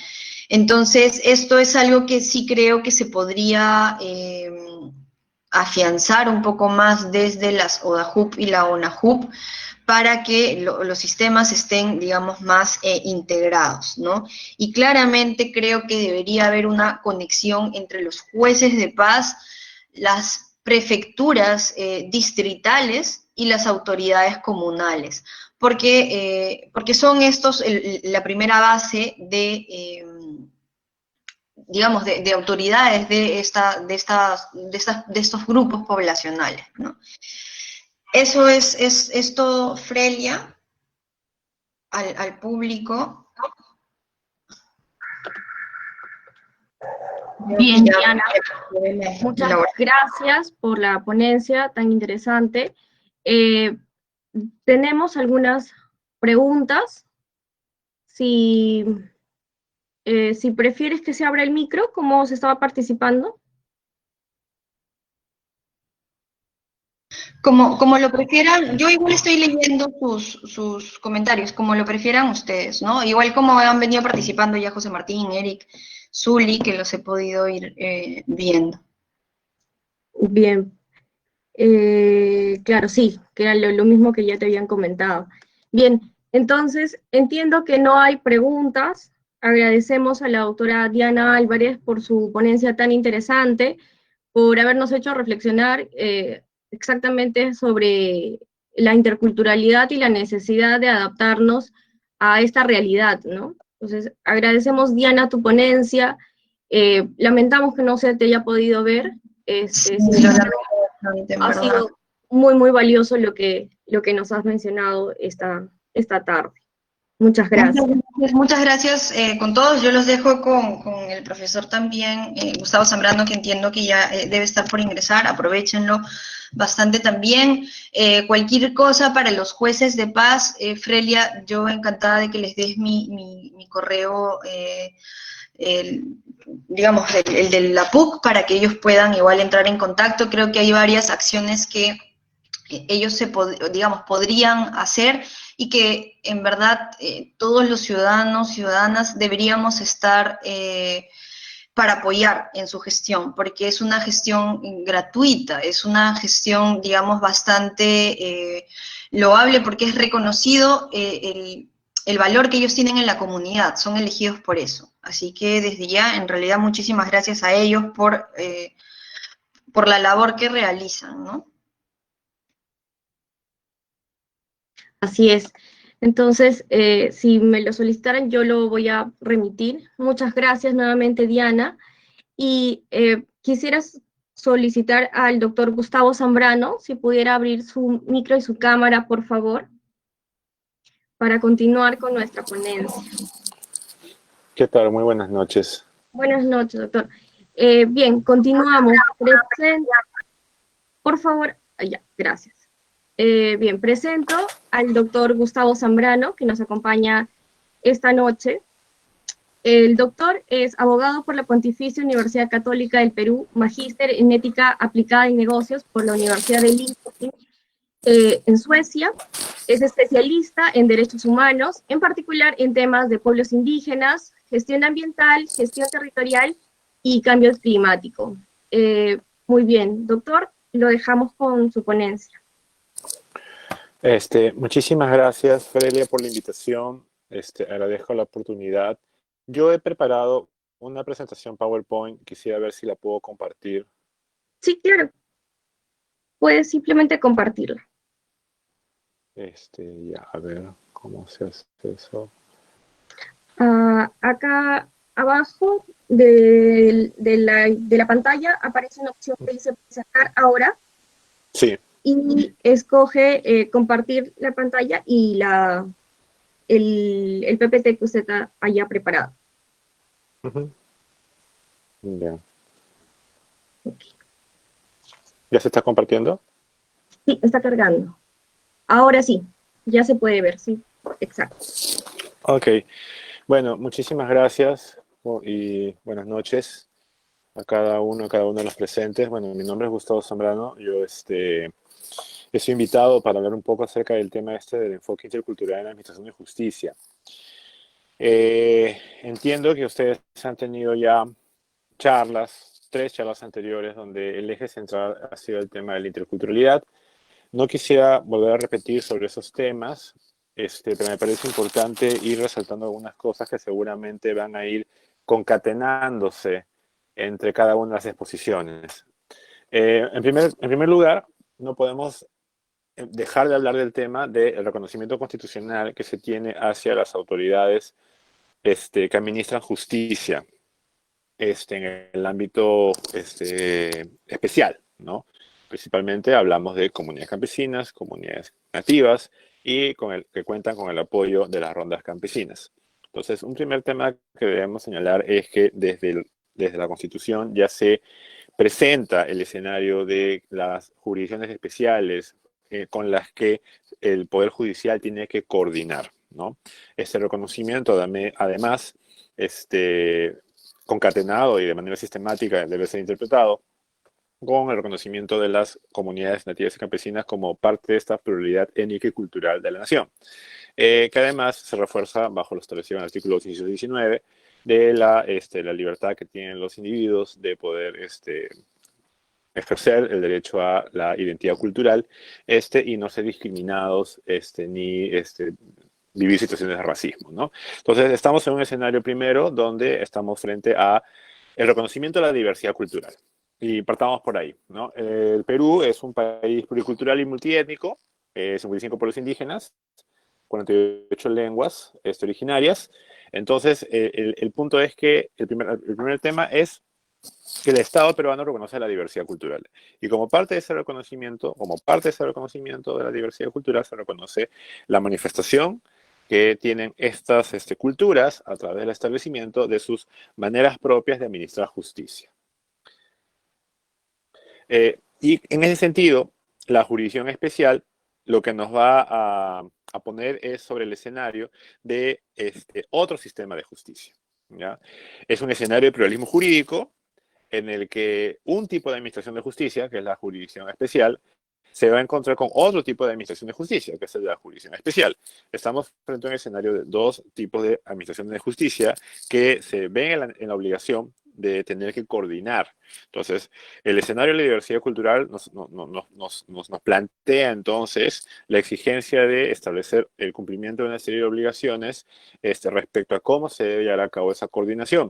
Speaker 2: Entonces, esto es algo que sí creo que se podría afianzar un poco más desde las ODAJUP y la ONAJUP, para que los sistemas estén, digamos, más integrados, ¿no? Y claramente creo que debería haber una conexión entre los jueces de paz, las prefecturas distritales y las autoridades comunales, porque son estos la primera base de, digamos, de autoridades de estos grupos poblacionales, ¿no? Eso es todo, Frelia, al público.
Speaker 1: Bien, Diana, muchas gracias por la ponencia tan interesante. Tenemos algunas preguntas, si, si prefieres que se abra el micro, como se estaba participando.
Speaker 2: Como lo prefieran, yo igual estoy leyendo sus comentarios, como lo prefieran ustedes, ¿no? Igual como han venido participando ya José Martín, Eric, Zuli, que los he podido ir viendo.
Speaker 1: Bien. Claro, sí, que era lo mismo que ya te habían comentado. Bien, entonces entiendo que no hay preguntas. Agradecemos a la doctora Diana Álvarez por su ponencia tan interesante, por habernos hecho reflexionar exactamente sobre la interculturalidad y la necesidad de adaptarnos a esta realidad, ¿no? Entonces, agradecemos, Diana, tu ponencia. Lamentamos que no se te haya podido ver.
Speaker 2: Sí,
Speaker 1: Sin
Speaker 2: lo
Speaker 1: embargo,
Speaker 2: lamento bastante, en
Speaker 1: ha
Speaker 2: verdad.
Speaker 1: sido muy, muy valioso lo que nos has mencionado esta tarde. Muchas gracias.
Speaker 2: Muchas gracias con todos. Yo los dejo con el profesor también, Gustavo Zambrano, que entiendo que ya debe estar por ingresar. Aprovechenlo bastante también. Cualquier cosa para los jueces de paz, Frelia, yo encantada de que les des mi correo, digamos, el de la PUC, para que ellos puedan igual entrar en contacto. Creo que hay varias acciones que ellos digamos, podrían hacer y que en verdad todos los ciudadanos, ciudadanas deberíamos estar para apoyar en su gestión, porque es una gestión gratuita, es una gestión, digamos, bastante loable, porque es reconocido el valor que ellos tienen en la comunidad, son elegidos por eso. Así que desde ya, en realidad, muchísimas gracias a ellos por la labor que realizan, ¿no?
Speaker 1: Así es. Entonces, si me lo solicitaran, yo lo voy a remitir. Muchas gracias nuevamente, Diana. Y quisieras solicitar al doctor Gustavo Zambrano, si pudiera abrir su micro y su cámara, por favor, para continuar con nuestra ponencia.
Speaker 10: ¿Qué tal? Muy buenas noches.
Speaker 1: Buenas noches, doctor. Bien, continuamos. Por favor, ya, gracias. Bien, presento al doctor Gustavo Zambrano, que nos acompaña esta noche. El doctor es abogado por la Pontificia Universidad Católica del Perú, magíster en ética aplicada y negocios por la Universidad de Linköping, en Suecia. Es especialista en derechos humanos, en particular en temas de pueblos indígenas, gestión ambiental, gestión territorial y cambio climático. Muy bien, doctor, lo dejamos con su ponencia.
Speaker 10: Muchísimas gracias, Frelia, por la invitación. Agradezco la oportunidad. Yo he preparado una presentación PowerPoint. Quisiera ver si la puedo compartir.
Speaker 1: Sí, claro. Puedes simplemente compartirla.
Speaker 10: Ya, a ver cómo se hace eso.
Speaker 1: Acá abajo de la pantalla aparece una opción que dice presentar ahora.
Speaker 10: Sí.
Speaker 1: Y escoge compartir la pantalla y el PPT que usted haya preparado.
Speaker 10: Bien.
Speaker 1: Okay.
Speaker 10: ¿Ya se está compartiendo?
Speaker 1: Sí, está cargando. Ahora sí, ya se puede ver, sí, exacto.
Speaker 10: Ok. Bueno, muchísimas gracias y buenas noches a cada uno de los presentes. Bueno, mi nombre es Gustavo Zambrano. Yo estoy invitado para hablar un poco acerca del tema del enfoque intercultural en la administración de justicia. Entiendo que ustedes han tenido ya tres charlas anteriores, donde el eje central ha sido el tema de la interculturalidad. No quisiera volver a repetir sobre esos temas, pero me parece importante ir resaltando algunas cosas que seguramente van a ir concatenándose entre cada una de las exposiciones. En primer lugar, no podemos dejar de hablar del tema del reconocimiento constitucional que se tiene hacia las autoridades que administran justicia en el ámbito especial, ¿no? Principalmente hablamos de comunidades campesinas, comunidades nativas y que cuentan con el apoyo de las rondas campesinas. Entonces, un primer tema que debemos señalar es que desde la Constitución ya se presenta el escenario de las jurisdicciones especiales con las que el Poder Judicial tiene que coordinar. ¿no? Este reconocimiento, además, concatenado y de manera sistemática, debe ser interpretado con el reconocimiento de las comunidades nativas y campesinas como parte de esta pluralidad étnica y cultural de la nación, que además se refuerza bajo lo establecido en el artículo 19 de la libertad que tienen los individuos de poder ejercer el derecho a la identidad cultural y no ser discriminados ni vivir situaciones de racismo, ¿no? Entonces, estamos en un escenario primero donde estamos frente a el reconocimiento de la diversidad cultural. Y partamos por ahí, ¿no? El Perú es un país pluricultural y multiétnico, 55 pueblos indígenas, 48 lenguas originarias. Entonces, el punto es que el primer tema es que el Estado peruano reconoce la diversidad cultural. Y como parte de ese reconocimiento, de la diversidad cultural, se reconoce la manifestación que tienen estas culturas a través del establecimiento de sus maneras propias de administrar justicia. Y en ese sentido, la jurisdicción especial lo que nos va a poner es sobre el escenario de otro sistema de justicia, ¿ya? Es un escenario de pluralismo jurídico en el que un tipo de administración de justicia, que es la jurisdicción especial, se va a encontrar con otro tipo de administración de justicia, que es el de la jurisdicción especial. Estamos frente a un escenario de dos tipos de administración de justicia que se ven en la obligación de tener que coordinar. Entonces, el escenario de la diversidad cultural nos plantea entonces la exigencia de establecer el cumplimiento de una serie de obligaciones respecto a cómo se debe llevar a cabo esa coordinación.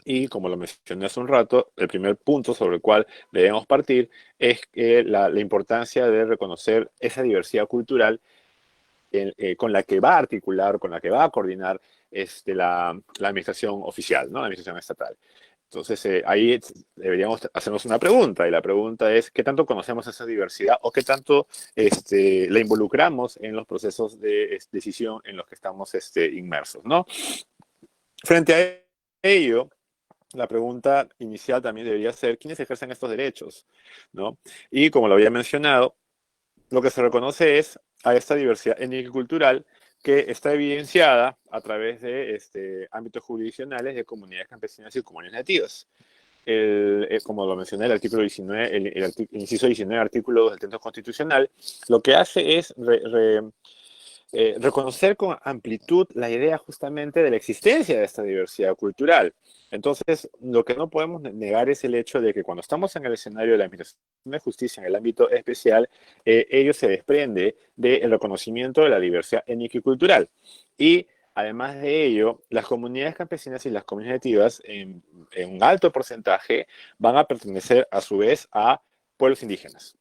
Speaker 10: Y como lo mencioné hace un rato, el primer punto sobre el cual debemos partir es la importancia de reconocer esa diversidad cultural con la que va a articular, con la que va a coordinar la administración oficial, ¿no? La administración estatal. Entonces, ahí deberíamos hacernos una pregunta, y la pregunta es, ¿qué tanto conocemos esa diversidad o qué tanto la involucramos en los procesos de decisión en los que estamos inmersos, ¿no? Frente a ello, la pregunta inicial también debería ser, ¿quiénes ejercen estos derechos? ¿No? Y como lo había mencionado, lo que se reconoce es a esta diversidad étnica y cultural que está evidenciada a través de ámbitos jurisdiccionales de comunidades campesinas y comunidades nativas. Como lo mencioné, el artículo 19, el inciso 19 del artículo 2 del texto constitucional, lo que hace es reconocer con amplitud la idea justamente de la existencia de esta diversidad cultural. Entonces, lo que no podemos negar es el hecho de que cuando estamos en el escenario de la administración de justicia en el ámbito especial, ello se desprende del reconocimiento de la diversidad étnica y cultural. Y además de ello, las comunidades campesinas y las comunidades nativas, en un alto porcentaje, van a pertenecer a su vez a pueblos indígenas.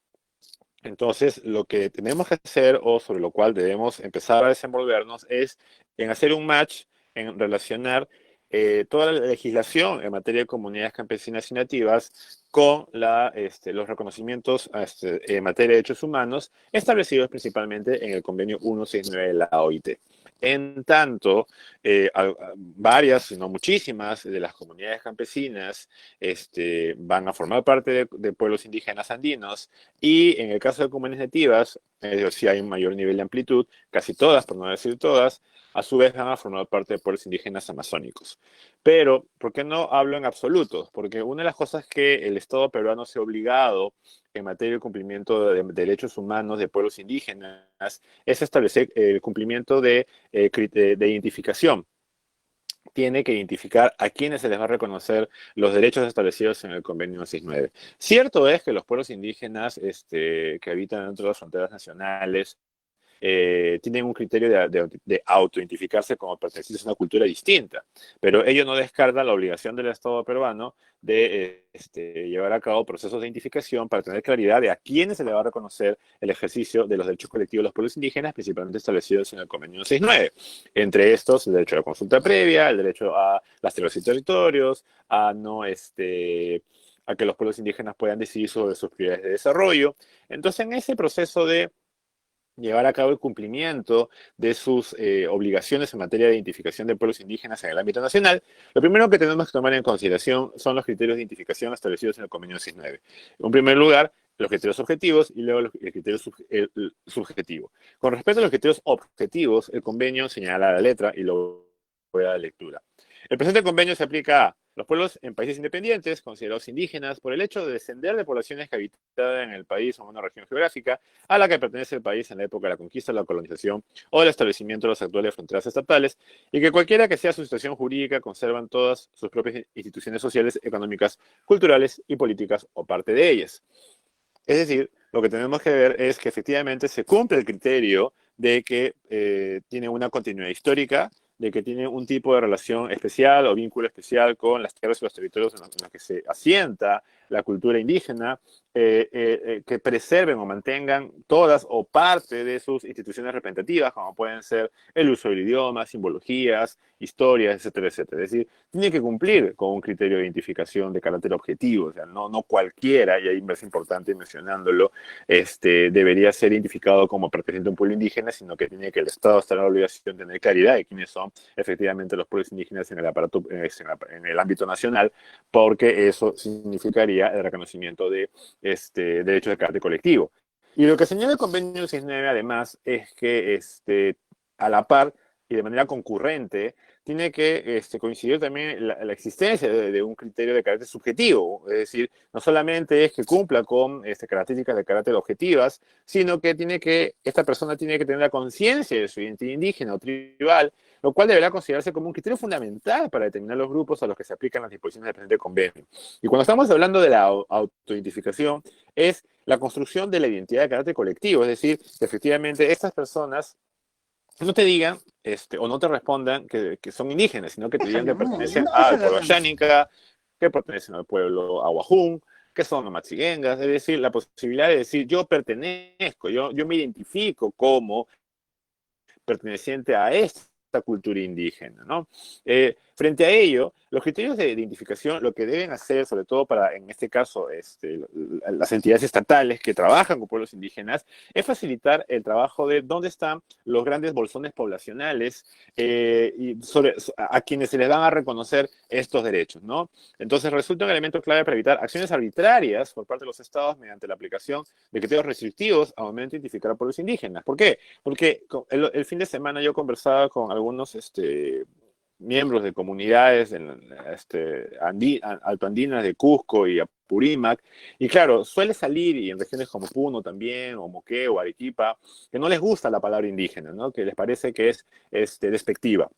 Speaker 10: Entonces, lo que tenemos que hacer, o sobre lo cual debemos empezar a desenvolvernos, es en hacer un match, en relacionar toda la legislación en materia de comunidades campesinas y nativas con los reconocimientos en materia de derechos humanos establecidos principalmente en el convenio 169 de la OIT. En tanto, varias, si no muchísimas, de las comunidades campesinas van a formar parte de pueblos indígenas andinos, y en el caso de comunidades nativas, si hay un mayor nivel de amplitud, casi todas, por no decir todas, a su vez van a formar parte de pueblos indígenas amazónicos. Pero, ¿por qué no hablo en absolutos? Porque una de las cosas que el Estado peruano se ha obligado en materia de cumplimiento de derechos humanos de pueblos indígenas es establecer el cumplimiento de identificación. Tiene que identificar a quienes se les va a reconocer los derechos establecidos en el convenio 69. Cierto es que los pueblos indígenas que habitan dentro de las fronteras nacionales tienen un criterio de autoidentificarse como pertenecientes a una cultura distinta, pero ello no descarta la obligación del Estado peruano de llevar a cabo procesos de identificación para tener claridad de a quiénes se le va a reconocer el ejercicio de los derechos colectivos de los pueblos indígenas, principalmente establecidos en el convenio 69. Entre estos, el derecho a la consulta previa, el derecho a las tierras y territorios, a que los pueblos indígenas puedan decidir sobre sus prioridades de desarrollo. Entonces, en ese proceso de llevar a cabo el cumplimiento de sus obligaciones en materia de identificación de pueblos indígenas en el ámbito nacional, lo primero que tenemos que tomar en consideración son los criterios de identificación establecidos en el convenio 19. En primer lugar, los criterios objetivos y luego el criterio subjetivo. Con respecto a los criterios objetivos, el convenio señala la letra y luego voy a la lectura. El presente convenio se aplica a los pueblos en países independientes, considerados indígenas, por el hecho de descender de poblaciones que habitaban en el país o en una región geográfica a la que pertenece el país en la época de la conquista, la colonización o el establecimiento de las actuales fronteras estatales, y que cualquiera que sea su situación jurídica conservan todas sus propias instituciones sociales, económicas, culturales y políticas o parte de ellas. Es decir, lo que tenemos que ver es que efectivamente se cumple el criterio de que tiene una continuidad histórica, de que tiene un tipo de relación especial o vínculo especial con las tierras y los territorios en los que se asienta la cultura indígena, que preserven o mantengan todas o parte de sus instituciones representativas, como pueden ser el uso del idioma, simbologías, historias, etcétera, etcétera. Es decir, tiene que cumplir con un criterio de identificación de carácter objetivo, o sea, no cualquiera, y ahí me es importante mencionándolo, debería ser identificado como perteneciente a un pueblo indígena, sino que tiene que el Estado estar en la obligación de tener claridad de quiénes son efectivamente los pueblos indígenas en el aparato, en el ámbito nacional, porque eso significaría el reconocimiento de derechos de carácter colectivo. Y lo que señala el convenio 19, además, es que a la par y de manera concurrente tiene que coincidir también la existencia de un criterio de carácter subjetivo, es decir, no solamente es que cumpla con características de carácter objetivas, sino que esta persona tiene que tener la conciencia de su identidad indígena o tribal, lo cual deberá considerarse como un criterio fundamental para determinar los grupos a los que se aplican las disposiciones del presente convenio. Y cuando estamos hablando de la autoidentificación, es la construcción de la identidad de carácter colectivo, es decir, que efectivamente estas personas no te digan o no te respondan que son indígenas, sino que te digan que pertenecen al pueblo Xánica, que pertenecen al pueblo Aguajún, que son matziguengas, es decir, la posibilidad de decir yo pertenezco, yo me identifico como perteneciente a esta cultura indígena, ¿no? Frente a ello, los criterios de identificación lo que deben hacer, sobre todo para, en este caso, las entidades estatales que trabajan con pueblos indígenas, es facilitar el trabajo de dónde están los grandes bolsones poblacionales y a quienes se les van a reconocer estos derechos, ¿no? Entonces resulta un elemento clave para evitar acciones arbitrarias por parte de los estados mediante la aplicación de criterios restrictivos al momento de identificar a pueblos indígenas. ¿Por qué? Porque el fin de semana yo conversaba con algunos miembros de comunidades altoandinas de Cusco y Apurímac, y claro, suele salir, y en regiones como Puno también, o Moqué, o Arequipa, que no les gusta la palabra indígena, ¿no? Que les parece que es despectiva.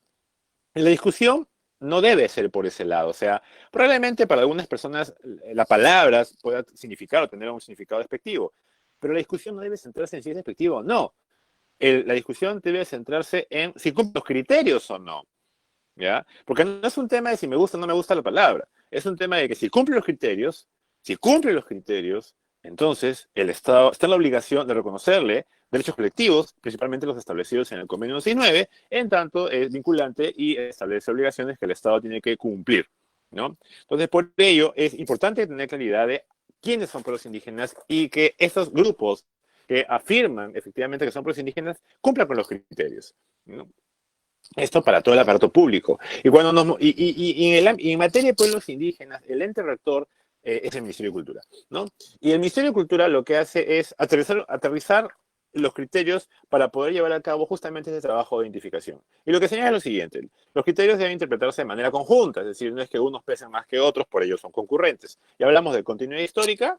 Speaker 10: En la discusión no debe ser por ese lado, o sea, probablemente para algunas personas la palabra pueda significar o tener un significado despectivo, pero la discusión no debe centrarse en si es despectivo o no. La discusión debe centrarse en si cumple los criterios o no, ¿ya? Porque no es un tema de si me gusta o no me gusta la palabra, es un tema de que si cumple los criterios, entonces el Estado está en la obligación de reconocerle derechos colectivos, principalmente los establecidos en el Convenio 19, en tanto es vinculante y establece obligaciones que el Estado tiene que cumplir, ¿no? Entonces, por ello, es importante tener claridad de quiénes son pueblos indígenas y que esos grupos que afirman efectivamente que son pueblos indígenas cumplan con los criterios, ¿no? Esto para todo el aparato público. Y cuando en materia de pueblos indígenas, el ente rector es el Ministerio de Cultura, ¿no? Y el Ministerio de Cultura lo que hace es aterrizar los criterios para poder llevar a cabo justamente ese trabajo de identificación. Y lo que señala es lo siguiente: los criterios deben interpretarse de manera conjunta, es decir, no es que unos pesen más que otros, por ello son concurrentes. Y hablamos de continuidad histórica,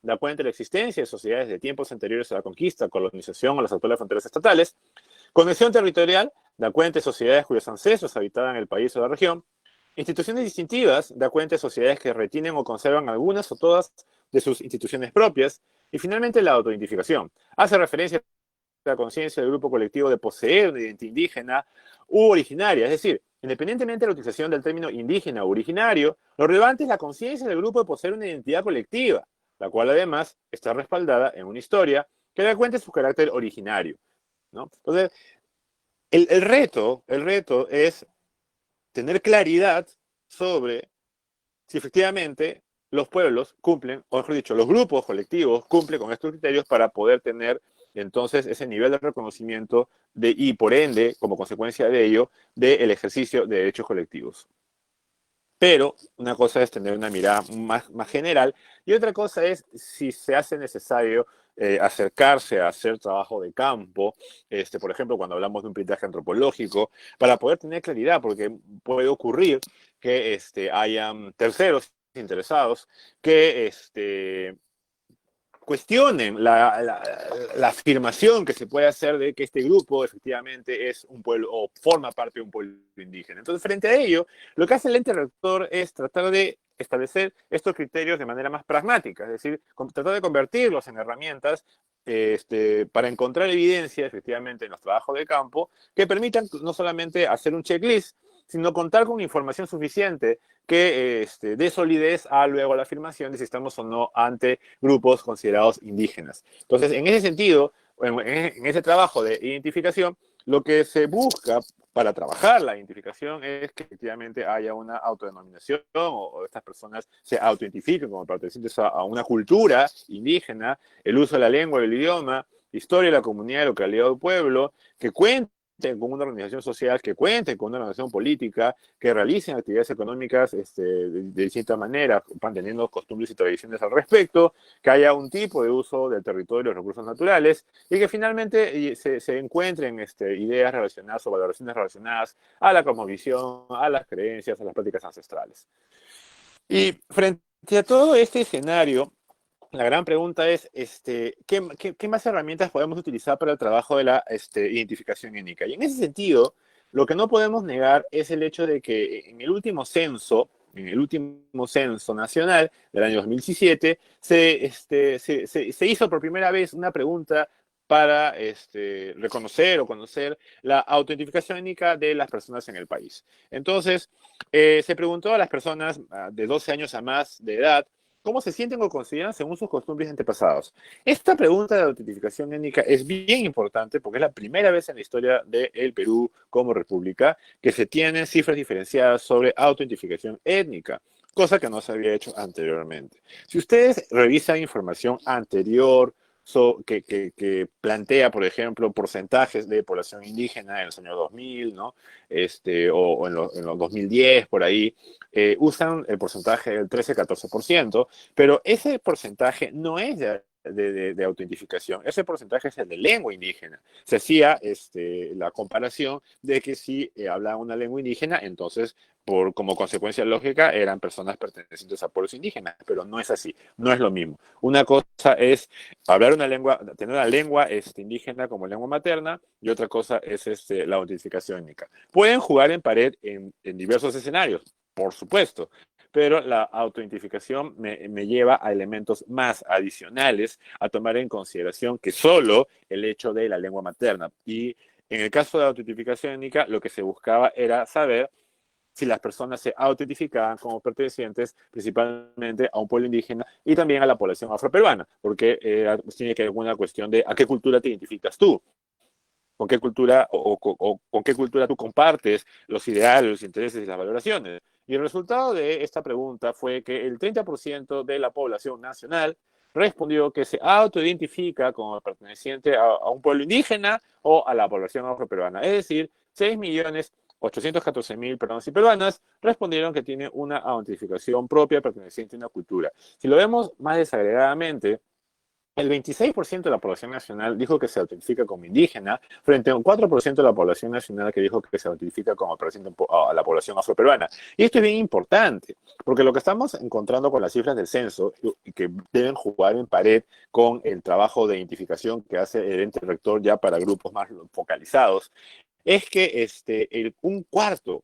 Speaker 10: da cuenta de la existencia de sociedades de tiempos anteriores a la conquista, colonización o las actuales fronteras estatales. Conexión territorial, da cuenta de sociedades cuyos ancestros habitaban el país o la región. Instituciones distintivas, da cuenta de sociedades que retienen o conservan algunas o todas de sus instituciones propias. Y finalmente la autoidentificación. Hace referencia a la conciencia del grupo colectivo de poseer una identidad indígena u originaria. Es decir, independientemente de la utilización del término indígena o originario, lo relevante es la conciencia del grupo de poseer una identidad colectiva, la cual además está respaldada en una historia que da cuenta de su carácter originario, ¿no? Entonces, el reto es tener claridad sobre si efectivamente los pueblos cumplen, o mejor dicho, los grupos colectivos cumplen con estos criterios para poder tener entonces ese nivel de reconocimiento y por ende, como consecuencia de ello, del ejercicio de derechos colectivos. Pero una cosa es tener una mirada más general y otra cosa es si se hace necesario acercarse a hacer trabajo de campo, por ejemplo, cuando hablamos de un peritaje antropológico, para poder tener claridad, porque puede ocurrir que hayan terceros interesados que cuestionen la afirmación que se puede hacer de que este grupo efectivamente es un pueblo o forma parte de un pueblo indígena. Entonces, frente a ello, lo que hace el ente rector es tratar de establecer estos criterios de manera más pragmática, es decir, tratar de convertirlos en herramientas para encontrar evidencia efectivamente en los trabajos de campo que permitan no solamente hacer un checklist, sino contar con información suficiente que dé solidez a luego la afirmación de si estamos o no ante grupos considerados indígenas. Entonces, en ese sentido, en ese trabajo de identificación, lo que se busca para trabajar la identificación es que efectivamente haya una autodenominación o estas personas se autoidentifiquen como pertenecientes a una cultura indígena, el uso de la lengua y el idioma, historia de la comunidad, localidad o pueblo, que cuenten con una organización social, que cuenten con una organización política, que realicen actividades económicas de distinta manera, manteniendo costumbres y tradiciones al respecto, que haya un tipo de uso del territorio y los recursos naturales, y que finalmente se encuentren ideas relacionadas o valoraciones relacionadas a la cosmovisión, a las creencias, a las prácticas ancestrales. Y frente a todo este escenario, la gran pregunta es, ¿qué más herramientas podemos utilizar para el trabajo de la identificación étnica? Y en ese sentido, lo que no podemos negar es el hecho de que en el último censo nacional del año 2017, se hizo por primera vez una pregunta para reconocer o conocer la autoidentificación étnica de las personas en el país. Entonces, se preguntó a las personas de 12 años a más de edad, ¿cómo se sienten o consideran según sus costumbres y antepasados? Esta pregunta de autentificación étnica es bien importante porque es la primera vez en la historia del Perú como república que se tienen cifras diferenciadas sobre autentificación étnica, cosa que no se había hecho anteriormente. Si ustedes revisan información anterior que plantea, por ejemplo, porcentajes de población indígena en los años 2000, ¿no? O en los 2010, por ahí, usan el porcentaje del 13-14%, pero ese porcentaje no es de autoidentificación, ese porcentaje es el de lengua indígena. Se hacía la comparación de que si hablaban una lengua indígena, entonces, como consecuencia lógica, eran personas pertenecientes a pueblos indígenas, pero no es así, no es lo mismo. Una cosa es hablar una lengua, tener una lengua indígena como lengua materna, y otra cosa es la autentificación étnica. Pueden jugar en pared en diversos escenarios, por supuesto, pero la autoidentificación me lleva a elementos más adicionales a tomar en consideración que solo el hecho de la lengua materna. Y en el caso de la autoidentificación étnica, lo que se buscaba era saber si las personas se autoidentificaban como pertenecientes principalmente a un pueblo indígena y también a la población afroperuana, porque tiene que haber alguna cuestión de a qué cultura te identificas tú, con qué cultura o con qué cultura tú compartes los ideales, los intereses y las valoraciones. Y el resultado de esta pregunta fue que el 30% de la población nacional respondió que se autoidentifica como perteneciente a un pueblo indígena o a la población afroperuana. Es decir, 6.814.000 peruanos y peruanas respondieron que tienen una identificación propia perteneciente a una cultura. Si lo vemos más desagregadamente, el 26% de la población nacional dijo que se identifica como indígena, frente a un 4% de la población nacional que dijo que se identifica como perteneciente a la población afroperuana. Y esto es bien importante, porque lo que estamos encontrando con las cifras del censo, y que deben jugar en pared con el trabajo de identificación que hace el ente rector ya para grupos más focalizados, es que un cuarto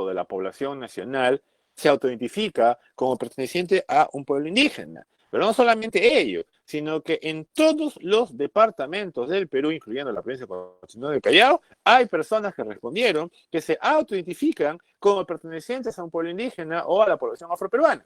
Speaker 10: de la población nacional se autoidentifica como perteneciente a un pueblo indígena. Pero no solamente ello, sino que en todos los departamentos del Perú, incluyendo la provincia constitucional del Callao, hay personas que respondieron que se autoidentifican como pertenecientes a un pueblo indígena o a la población afroperuana.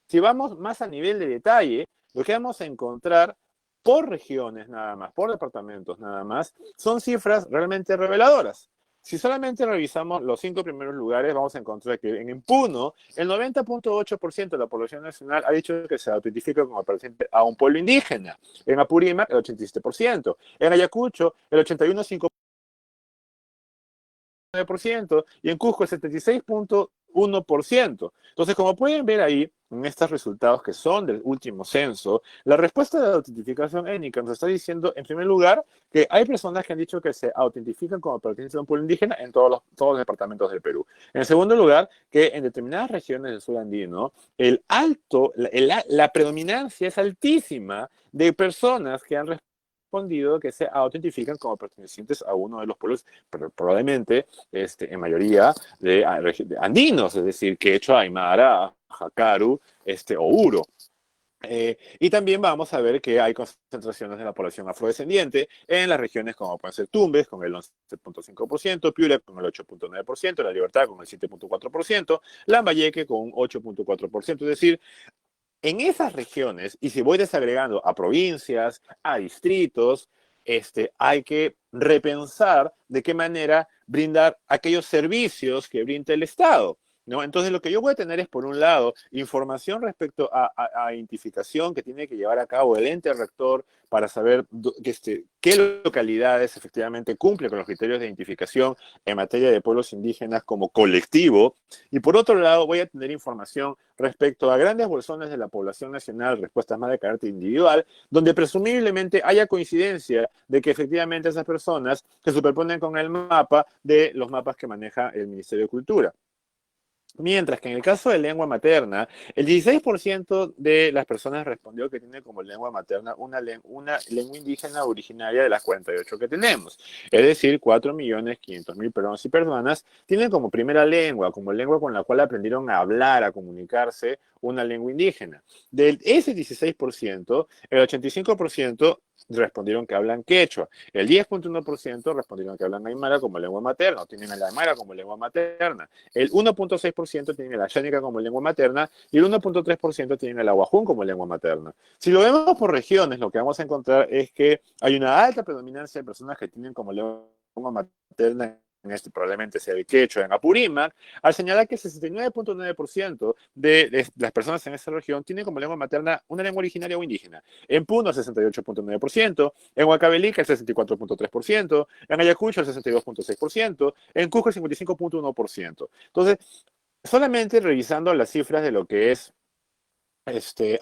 Speaker 10: Si vamos más a nivel de detalle, lo que vamos a encontrar por regiones nada más, por departamentos nada más, son cifras realmente reveladoras. Si solamente revisamos los 5 primeros lugares, vamos a encontrar que en Puno, el 90.8% de la población nacional ha dicho que se autoidentifica como perteneciente a un pueblo indígena. En Apurímac, el 87%. En Ayacucho, el 81.5%. Y en Cusco, el 1%. Entonces, como pueden ver ahí, en estos resultados que son del último censo, la respuesta de la autentificación étnica nos está diciendo, en primer lugar, que hay personas que han dicho que se autentifican como pertenecientes a un pueblo indígena en todos los departamentos del Perú. En segundo lugar, que en determinadas regiones del sur andino, la predominancia es altísima de personas que han respondido que se autentifican como pertenecientes a uno de los pueblos, pero probablemente en mayoría de andinos, es decir, quechua, aymara, jacaru, o uro. Y también vamos a ver que hay concentraciones de la población afrodescendiente en las regiones como pueden ser Tumbes con el 11.5%, Piura con el 8.9%, La Libertad con el 7.4%, Lambayeque con un 8.4%, es decir, en esas regiones, y si voy desagregando a provincias, a distritos, hay que repensar de qué manera brindar aquellos servicios que brinda el Estado, ¿no? Entonces, lo que yo voy a tener es, por un lado, información respecto a identificación que tiene que llevar a cabo el ente rector para saber qué localidades efectivamente cumplen con los criterios de identificación en materia de pueblos indígenas como colectivo. Y por otro lado, voy a tener información respecto a grandes bolsones de la población nacional, respuestas más de carácter individual, donde presumiblemente haya coincidencia de que efectivamente esas personas se superponen con el mapa de los mapas que maneja el Ministerio de Cultura. Mientras que en el caso de lengua materna, el 16% de las personas respondió que tiene como lengua materna una lengua indígena originaria de las 48 que tenemos. Es decir, 4.500.000 peruanos y peruanas tienen como primera lengua, como lengua con la cual aprendieron a hablar, a comunicarse, una lengua indígena. De ese 16%, el 85% respondieron que hablan quechua. El 10.1% respondieron que hablan aymara como lengua materna, o tienen el aymara como lengua materna. El 1.6% tienen el ayánica como lengua materna y el 1.3% tienen el aguajún como lengua materna. Si lo vemos por regiones, lo que vamos a encontrar es que hay una alta predominancia de personas que tienen como lengua materna probablemente sea el quechua en Apurímac, al señalar que el 69.9% de las personas en esa región tienen como lengua materna una lengua originaria o indígena. En Puno, el 68.9%, en Huancavelica, el 64.3%, en Ayacucho, el 62.6%, en Cusco, el 55.1%. Entonces, solamente revisando las cifras de lo que es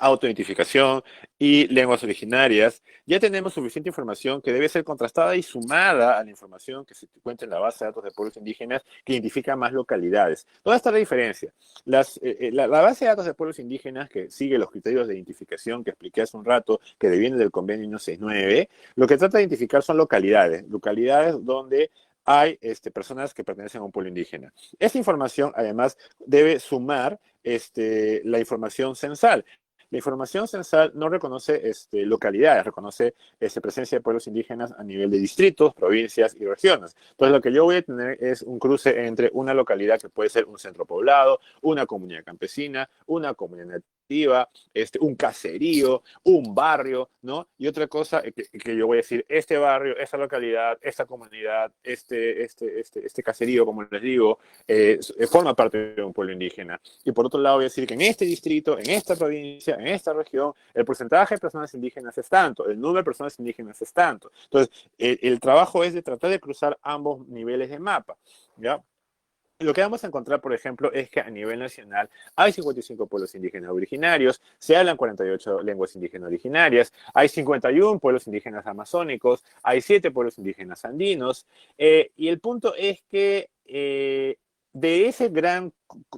Speaker 10: autoidentificación y lenguas originarias, ya tenemos suficiente información que debe ser contrastada y sumada a la información que se encuentra en la base de datos de pueblos indígenas que identifica más localidades. ¿Dónde está la diferencia? La base de datos de pueblos indígenas, que sigue los criterios de identificación que expliqué hace un rato, que deviene del convenio 169, lo que trata de identificar son localidades donde hay personas que pertenecen a un pueblo indígena. Esta información, además, debe sumar la información censal. La información censal no reconoce localidades, reconoce presencia de pueblos indígenas a nivel de distritos, provincias y regiones. Entonces, lo que yo voy a tener es un cruce entre una localidad que puede ser un centro poblado, una comunidad campesina, una comunidad nativa, un caserío, un barrio, ¿no? Y otra cosa que yo voy a decir, este barrio, esta localidad, esta comunidad, este caserío, como les digo, forma parte de un pueblo indígena. Y por otro lado voy a decir que en este distrito, en esta provincia, en esta región, el porcentaje de personas indígenas es tanto, el número de personas indígenas es tanto. Entonces, el trabajo es de tratar de cruzar ambos niveles de mapa, ¿ya? Lo que vamos a encontrar, por ejemplo, es que a nivel nacional hay 55 pueblos indígenas originarios, se hablan 48 lenguas indígenas originarias, hay 51 pueblos indígenas amazónicos, hay 7 pueblos indígenas andinos, y el punto es que de ese gran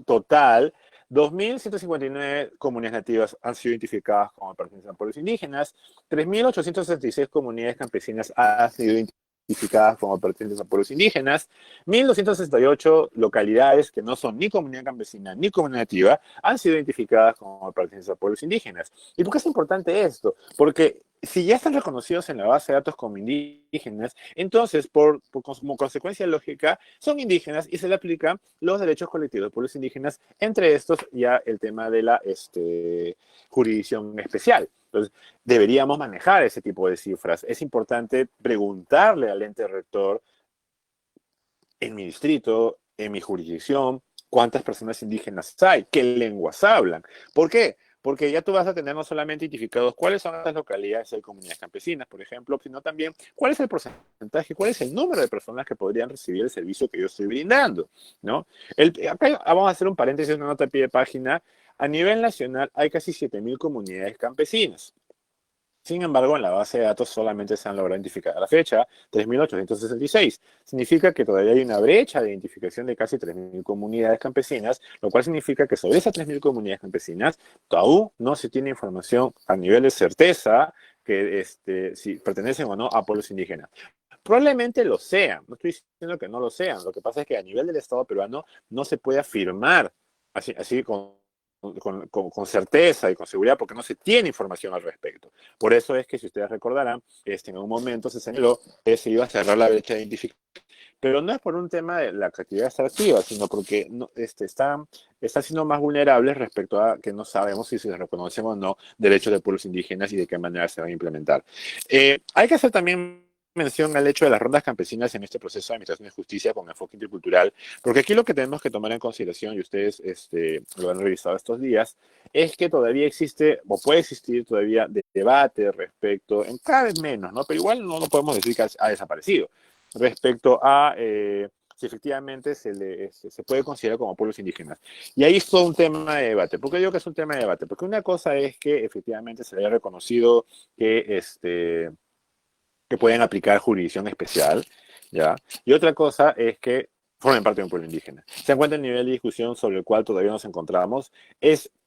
Speaker 10: total, 2.159 comunidades nativas han sido identificadas como pertenecientes a pueblos indígenas, 3.866 comunidades campesinas han sido identificadas como pertenecientes a pueblos indígenas, 1.268 localidades que no son ni comunidad campesina ni comunidad nativa han sido identificadas como pertenecientes a pueblos indígenas. ¿Y por qué es importante esto? Porque si ya están reconocidos en la base de datos como indígenas, entonces, como consecuencia lógica, son indígenas y se le aplican los derechos colectivos de pueblos indígenas, entre estos ya el tema de la jurisdicción especial. Entonces, deberíamos manejar ese tipo de cifras. Es importante preguntarle al ente rector, en mi distrito, en mi jurisdicción, cuántas personas indígenas hay, qué lenguas hablan. ¿Por qué? porque ya tú vas a tener no solamente identificados cuáles son las localidades y comunidades campesinas, por ejemplo, sino también cuál es el porcentaje, cuál es el número de personas que podrían recibir el servicio que yo estoy brindando, ¿no? Acá vamos a hacer un paréntesis, una nota a pie de página. A nivel nacional hay casi 7.000 comunidades campesinas. Sin embargo, en la base de datos solamente se han logrado identificar a la fecha 3.866. Significa que todavía hay una brecha de identificación de casi 3.000 comunidades campesinas, lo cual significa que sobre esas 3.000 comunidades campesinas aún no se tiene información a nivel de certeza que si pertenecen o no a pueblos indígenas. Probablemente lo sean, no estoy diciendo que no lo sean, lo que pasa es que a nivel del Estado peruano no se puede afirmar así con certeza y con seguridad porque no se tiene información al respecto. Por eso es que, si ustedes recordarán, en un momento se señaló que se iba a cerrar la brecha de identificación. Pero no es por un tema de la actividad extractiva, sino porque están siendo más vulnerables respecto a que no sabemos si se reconocen o no derechos de pueblos indígenas y de qué manera se van a implementar. Hay que hacer también mención al hecho de las rondas campesinas en este proceso de administración de justicia con enfoque intercultural, porque aquí lo que tenemos que tomar en consideración, y ustedes lo han revisado estos días, es que todavía existe, o puede existir todavía, debate respecto, en cada vez menos, ¿no? Pero igual no podemos decir que ha desaparecido, respecto a si efectivamente se puede considerar como pueblos indígenas. Y ahí es todo un tema de debate. ¿Por qué digo que es un tema de debate? Porque una cosa es que efectivamente se haya reconocido que pueden aplicar jurisdicción especial, ¿ya? Y otra cosa es que formen parte de un pueblo indígena. Se encuentra el nivel de discusión sobre el cual todavía nos encontramos,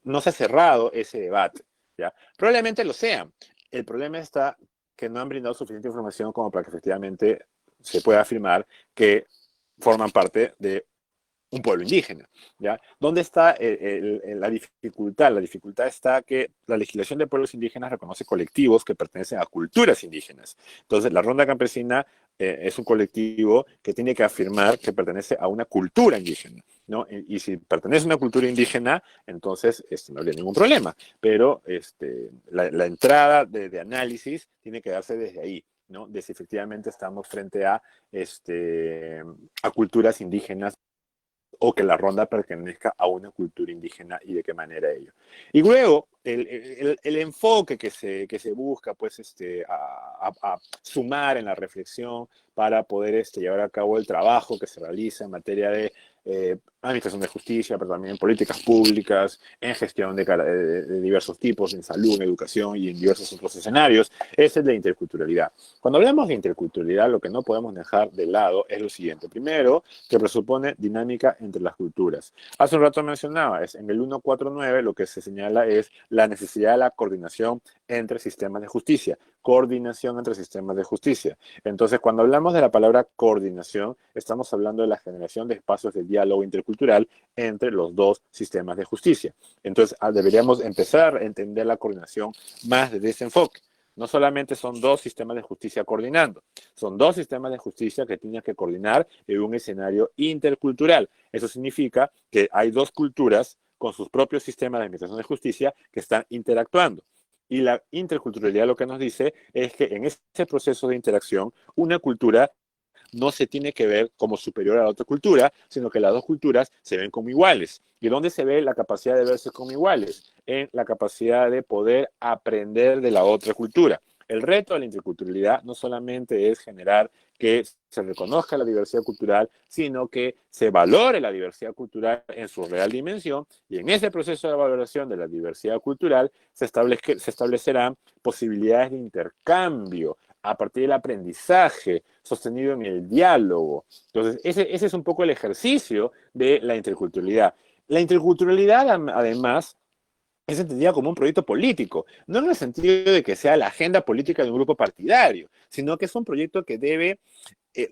Speaker 10: no se ha cerrado ese debate, ¿ya? Probablemente lo sean. El problema está que no han brindado suficiente información como para que efectivamente se pueda afirmar que forman parte de un pueblo indígena, ¿ya? ¿Dónde está la dificultad? La dificultad está que la legislación de pueblos indígenas reconoce colectivos que pertenecen a culturas indígenas. Entonces, la ronda campesina es un colectivo que tiene que afirmar que pertenece a una cultura indígena, ¿no? Y si pertenece a una cultura indígena, entonces no habría ningún problema. Pero la entrada de análisis tiene que darse desde ahí, ¿no? De si efectivamente estamos frente a culturas indígenas o que la ronda pertenezca a una cultura indígena y de qué manera ello. Y luego, el enfoque que se busca, pues, a sumar en la reflexión para poder llevar a cabo el trabajo que se realiza en materia de administración de justicia, pero también en políticas públicas, en gestión de diversos tipos, en salud, en educación y en diversos otros escenarios, es el de interculturalidad. Cuando hablamos de interculturalidad, lo que no podemos dejar de lado es lo siguiente. Primero, que presupone dinámica entre las culturas. Hace un rato mencionaba, en el 149 lo que se señala es la necesidad de la coordinación entre sistemas de justicia. Coordinación entre sistemas de justicia. Entonces, cuando hablamos de la palabra coordinación, estamos hablando de la generación de espacios de diálogo intercultural entre los dos sistemas de justicia. Entonces, deberíamos empezar a entender la coordinación más desde ese enfoque. No solamente son dos sistemas de justicia coordinando, son dos sistemas de justicia que tienen que coordinar en un escenario intercultural. Eso significa que hay dos culturas con sus propios sistemas de administración de justicia que están interactuando. Y la interculturalidad lo que nos dice es que en ese proceso de interacción, una cultura no se tiene que ver como superior a la otra cultura, sino que las dos culturas se ven como iguales. ¿Y dónde se ve la capacidad de verse como iguales? En la capacidad de poder aprender de la otra cultura. El reto de la interculturalidad no solamente es generar que se reconozca la diversidad cultural, sino que se valore la diversidad cultural en su real dimensión, y en ese proceso de valoración de la diversidad cultural se establecerán posibilidades de intercambio a partir del aprendizaje sostenido en el diálogo. Entonces, ese es un poco el ejercicio de la interculturalidad. La interculturalidad, además, es entendida como un proyecto político, no en el sentido de que sea la agenda política de un grupo partidario, sino que es un proyecto que debe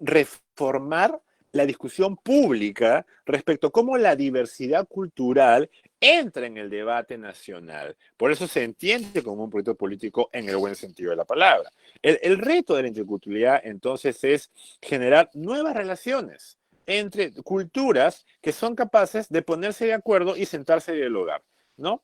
Speaker 10: reformar la discusión pública respecto a cómo la diversidad cultural entra en el debate nacional. Por eso se entiende como un proyecto político en el buen sentido de la palabra. El reto de la interculturalidad, entonces, es generar nuevas relaciones entre culturas que son capaces de ponerse de acuerdo y sentarse a dialogar, ¿no?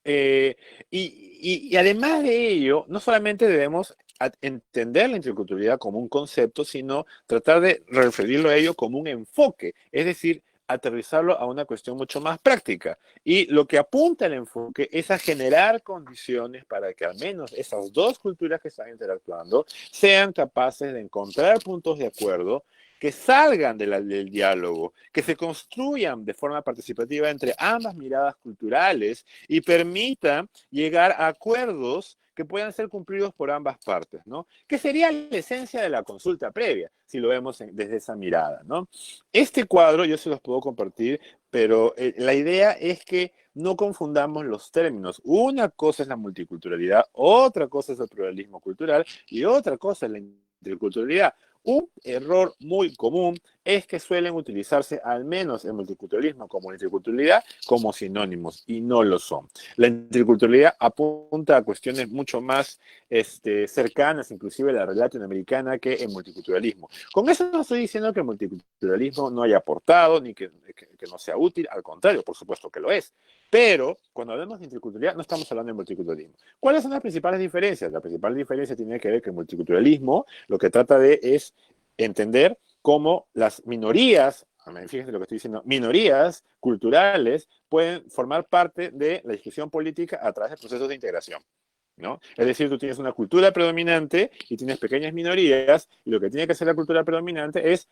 Speaker 10: Y además de ello, no solamente debemos entender la interculturalidad como un concepto, sino tratar de referirlo a ello como un enfoque, es decir, aterrizarlo a una cuestión mucho más práctica. Y lo que apunta el enfoque es a generar condiciones para que al menos esas dos culturas que están interactuando sean capaces de encontrar puntos de acuerdo que salgan del diálogo, que se construyan de forma participativa entre ambas miradas culturales y permitan llegar a acuerdos que puedan ser cumplidos por ambas partes, ¿no? Que sería la esencia de la consulta previa, si lo vemos desde esa mirada, ¿no? Este cuadro yo se los puedo compartir, pero la idea es que no confundamos los términos. Una cosa es la multiculturalidad, otra cosa es el pluralismo cultural y otra cosa es la interculturalidad. Un error muy común es que suelen utilizarse al menos el multiculturalismo como la interculturalidad como sinónimos, y no lo son. La interculturalidad apunta a cuestiones mucho más cercanas, inclusive a la realidad latinoamericana, que el multiculturalismo. Con eso no estoy diciendo que el multiculturalismo no haya aportado, ni que no sea útil, al contrario, por supuesto que lo es. Pero cuando hablamos de interculturalidad no estamos hablando de multiculturalismo. ¿Cuáles son las principales diferencias? La principal diferencia tiene que ver que el multiculturalismo lo que trata de es entender cómo las minorías, fíjense lo que estoy diciendo, minorías culturales pueden formar parte de la discusión política a través de procesos de integración, ¿no? Es decir, tú tienes una cultura predominante y tienes pequeñas minorías, y lo que tiene que hacer la cultura predominante es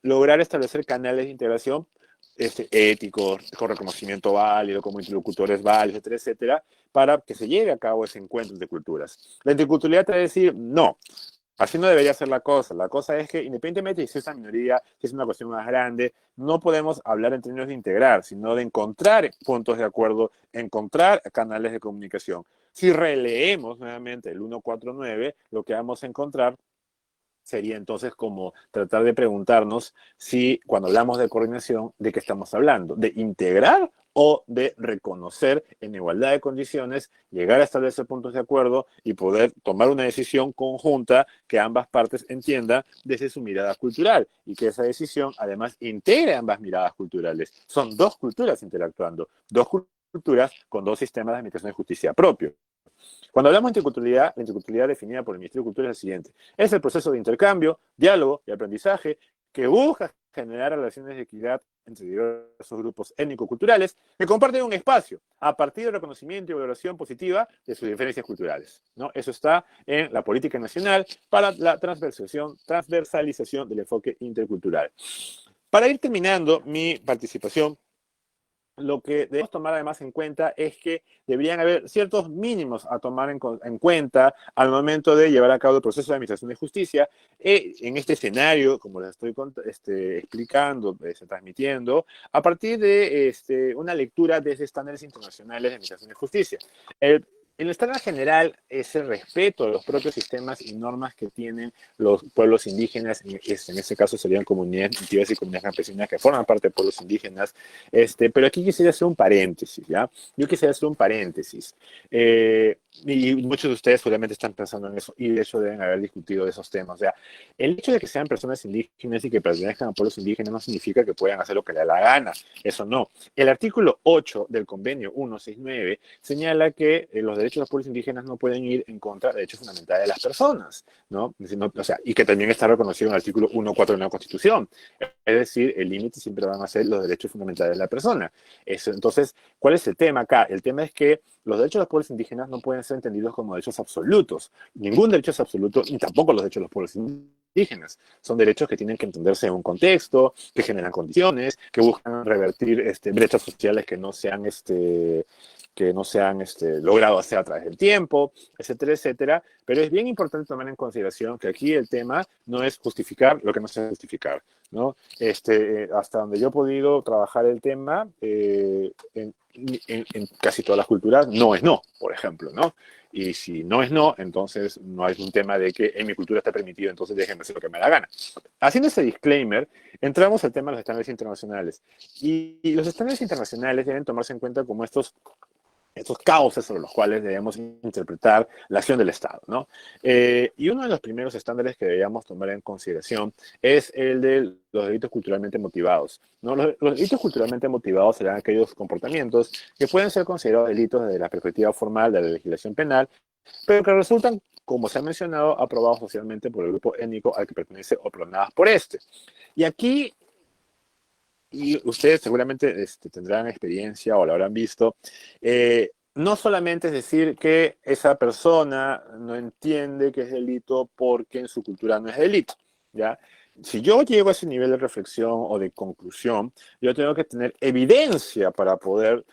Speaker 10: lograr establecer canales de integración éticos, con reconocimiento válido, como interlocutores válidos, etcétera, etcétera, para que se lleve a cabo ese encuentro de culturas. La interculturalidad te va a decir, no, así no debería ser la cosa. La cosa es que, independientemente de si es una minoría, si es una cuestión más grande, no podemos hablar en términos de integrar, sino de encontrar puntos de acuerdo, encontrar canales de comunicación. Si releemos nuevamente el 149, lo que vamos a encontrar sería entonces como tratar de preguntarnos si cuando hablamos de coordinación, ¿de qué estamos hablando? ¿De integrar o de reconocer en igualdad de condiciones, llegar a establecer puntos de acuerdo y poder tomar una decisión conjunta que ambas partes entiendan desde su mirada cultural y que esa decisión además integre ambas miradas culturales? Son dos culturas interactuando, dos culturas con dos sistemas de administración de justicia propios. Cuando hablamos de interculturalidad, la interculturalidad definida por el Ministerio de Cultura es la siguiente. Es el proceso de intercambio, diálogo y aprendizaje que busca generar relaciones de equidad entre diversos grupos étnico-culturales que comparten un espacio a partir del reconocimiento y valoración positiva de sus diferencias culturales, ¿no? Eso está en la política nacional para la transversalización del enfoque intercultural. Para ir terminando mi participación, lo que debemos tomar además en cuenta es que deberían haber ciertos mínimos a tomar en cuenta al momento de llevar a cabo el proceso de administración de justicia. En este escenario, como les estoy explicando, transmitiendo, a partir de una lectura desde estándares internacionales de administración de justicia. El estándar general es el respeto a los propios sistemas y normas que tienen los pueblos indígenas, en este caso serían comunidades nativas y comunidades campesinas que forman parte de pueblos indígenas, pero aquí quisiera hacer un paréntesis, ¿ya? Yo quisiera hacer un paréntesis, y muchos de ustedes seguramente están pensando en eso, y de hecho deben haber discutido de esos temas. O sea, el hecho de que sean personas indígenas y que pertenezcan a pueblos indígenas no significa que puedan hacer lo que les da la gana, eso no. El artículo 8 del convenio 169 señala que los derechos de los pueblos indígenas no pueden ir en contra de derechos fundamentales de las personas, ¿no? O sea, y que también está reconocido en el artículo 1.4 de la Constitución. Es decir, el límite siempre van a ser los derechos fundamentales de la persona. Entonces, ¿cuál es el tema acá? El tema es que los derechos de los pueblos indígenas no pueden ser entendidos como derechos absolutos. Ningún derecho es absoluto, ni tampoco los derechos de los pueblos indígenas. Son derechos que tienen que entenderse en un contexto, que generan condiciones, que buscan revertir brechas sociales que no se han logrado hacer a través del tiempo, etcétera, etcétera. Pero es bien importante tomar en consideración que aquí el tema no es justificar lo que no se debe justificar, ¿no? Hasta donde yo he podido trabajar el tema, en casi todas las culturas, no es no, por ejemplo, ¿no? Y si no es no, entonces no es un tema de que en mi cultura está permitido, entonces déjenme hacer lo que me da la gana. Haciendo ese disclaimer, entramos al tema de los estándares internacionales. Y los estándares internacionales deben tomarse en cuenta como estos cauces sobre los cuales debemos interpretar la acción del Estado, ¿no? Y uno de los primeros estándares que deberíamos tomar en consideración es el de los delitos culturalmente motivados, ¿no? Los delitos culturalmente motivados serán aquellos comportamientos que pueden ser considerados delitos desde la perspectiva formal de la legislación penal, pero que resultan, como se ha mencionado, aprobados socialmente por el grupo étnico al que pertenece o pronadas por este. Y aquí y ustedes seguramente tendrán experiencia o lo habrán visto, no solamente es decir que esa persona no entiende que es delito porque en su cultura no es delito, ¿ya? Si yo llego a ese nivel de reflexión o de conclusión, yo tengo que tener evidencia para poder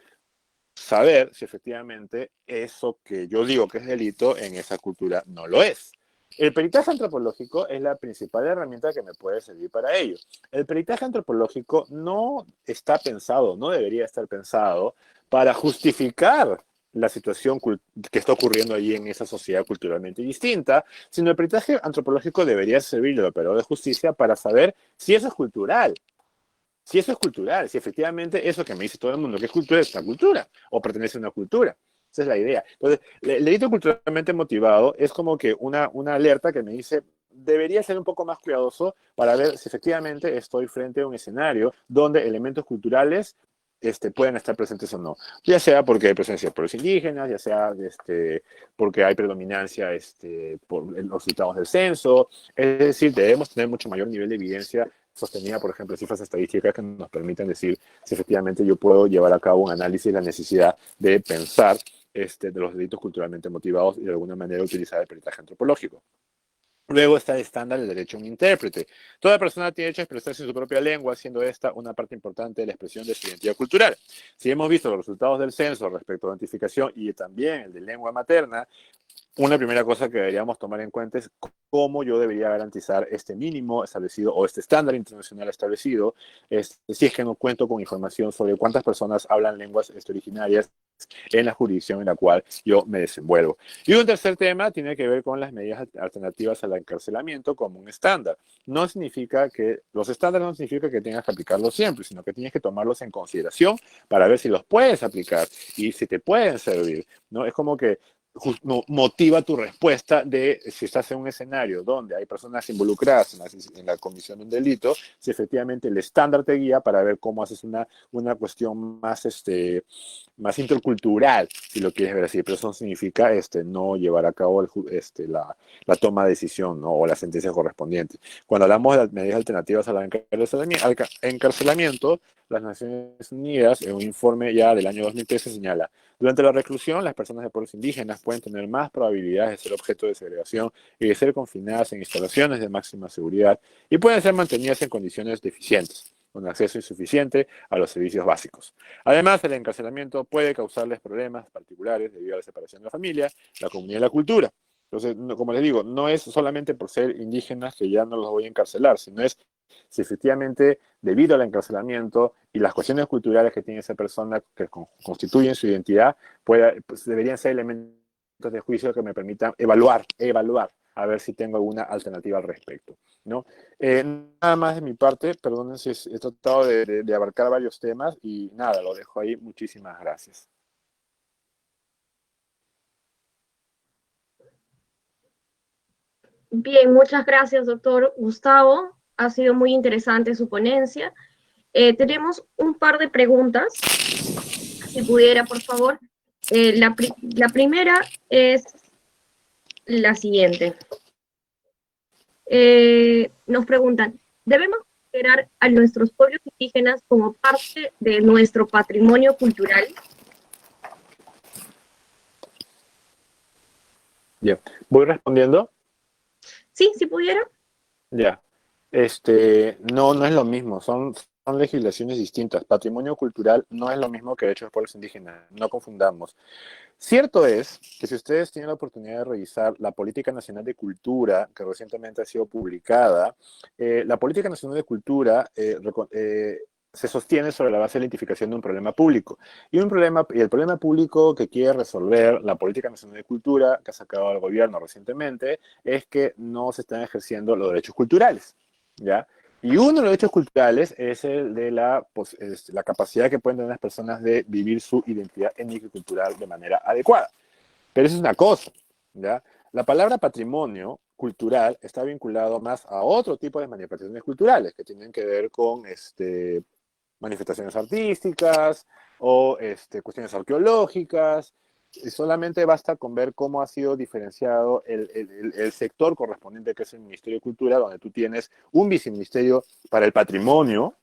Speaker 10: saber si efectivamente eso que yo digo que es delito en esa cultura no lo es. El peritaje antropológico es la principal herramienta que me puede servir para ello. El peritaje antropológico no está pensado, no debería estar pensado para justificar la situación que está ocurriendo allí en esa sociedad culturalmente distinta, sino el peritaje antropológico debería servir al operador de justicia para saber si eso es cultural. Si eso es cultural, si efectivamente eso que me dice todo el mundo que es una cultura, o pertenece a una cultura. Esa es la idea. Entonces, el delito culturalmente motivado es como que una alerta que me dice, debería ser un poco más cuidadoso para ver si efectivamente estoy frente a un escenario donde elementos culturales pueden estar presentes o no. Ya sea porque hay presencia de pueblos indígenas, ya sea porque hay predominancia por los resultados del censo. Es decir, debemos tener mucho mayor nivel de evidencia sostenida, por ejemplo, cifras estadísticas que nos permitan decir si efectivamente yo puedo llevar a cabo un análisis de la necesidad de pensar de los delitos culturalmente motivados y de alguna manera utilizar el peritaje antropológico. Luego está el estándar del derecho a un intérprete. Toda persona tiene derecho a expresarse en su propia lengua, siendo esta una parte importante de la expresión de su identidad cultural. Si hemos visto los resultados del censo respecto a la identificación y también el de lengua materna, una primera cosa que deberíamos tomar en cuenta es cómo yo debería garantizar este mínimo establecido o este estándar internacional establecido, si es que no cuento con información sobre cuántas personas hablan lenguas originarias en la jurisdicción en la cual yo me desenvuelvo. Y un tercer tema tiene que ver con las medidas alternativas al encarcelamiento como un estándar. No significa que, los estándares no significa que tengas que aplicarlos siempre, sino que tienes que tomarlos en consideración para ver si los puedes aplicar y si te pueden servir, ¿no? Es como que motiva tu respuesta de si estás en un escenario donde hay personas involucradas en la comisión de un delito, si efectivamente el estándar te guía para ver cómo haces una cuestión más intercultural, si lo quieres ver así, pero eso no significa no llevar a cabo la toma de decisión, ¿no? O la sentencia correspondiente. Cuando hablamos de las medidas alternativas al encarcelamiento, las Naciones Unidas, en un informe ya del año 2013, señala: durante la reclusión, las personas de pueblos indígenas pueden tener más probabilidades de ser objeto de segregación y de ser confinadas en instalaciones de máxima seguridad y pueden ser mantenidas en condiciones deficientes, con acceso insuficiente a los servicios básicos. Además, el encarcelamiento puede causarles problemas particulares debido a la separación de la familia, la comunidad y la cultura. Entonces, como les digo, no es solamente por ser indígenas que ya no los voy a encarcelar, sino es si efectivamente, debido al encarcelamiento y las cuestiones culturales que tiene esa persona que constituyen su identidad, pues deberían ser elementos de juicio que me permitan evaluar, a ver si tengo alguna alternativa al respecto, ¿no? Nada más de mi parte, perdonen si he tratado de abarcar varios temas y nada, lo dejo ahí. Muchísimas gracias.
Speaker 1: Bien, muchas gracias, doctor Gustavo. Ha sido muy interesante su ponencia. Tenemos un par de preguntas, si pudiera, por favor. La primera es la siguiente. Nos preguntan, ¿debemos considerar a nuestros pueblos indígenas como parte de nuestro patrimonio cultural?
Speaker 10: Bien, ¿voy respondiendo?
Speaker 1: Sí, si pudiera.
Speaker 10: Ya. No es lo mismo, son legislaciones distintas. Patrimonio cultural no es lo mismo que derechos de pueblos indígenas, no confundamos. Cierto es que si ustedes tienen la oportunidad de revisar la Política Nacional de Cultura, que recientemente ha sido publicada, la Política Nacional de Cultura se sostiene sobre la base de la identificación de un problema público. Y el problema público que quiere resolver la Política Nacional de Cultura, que ha sacado el gobierno recientemente, es que no se están ejerciendo los derechos culturales, ¿ya? Y uno de los derechos culturales es el de la capacidad que pueden tener las personas de vivir su identidad étnica y cultural de manera adecuada. Pero eso es una cosa, ¿ya? La palabra patrimonio cultural está vinculado más a otro tipo de manifestaciones culturales que tienen que ver con manifestaciones artísticas o cuestiones arqueológicas. Y solamente basta con ver cómo ha sido diferenciado el sector correspondiente, que es el Ministerio de Cultura, donde tú tienes un viceministerio para el patrimonio,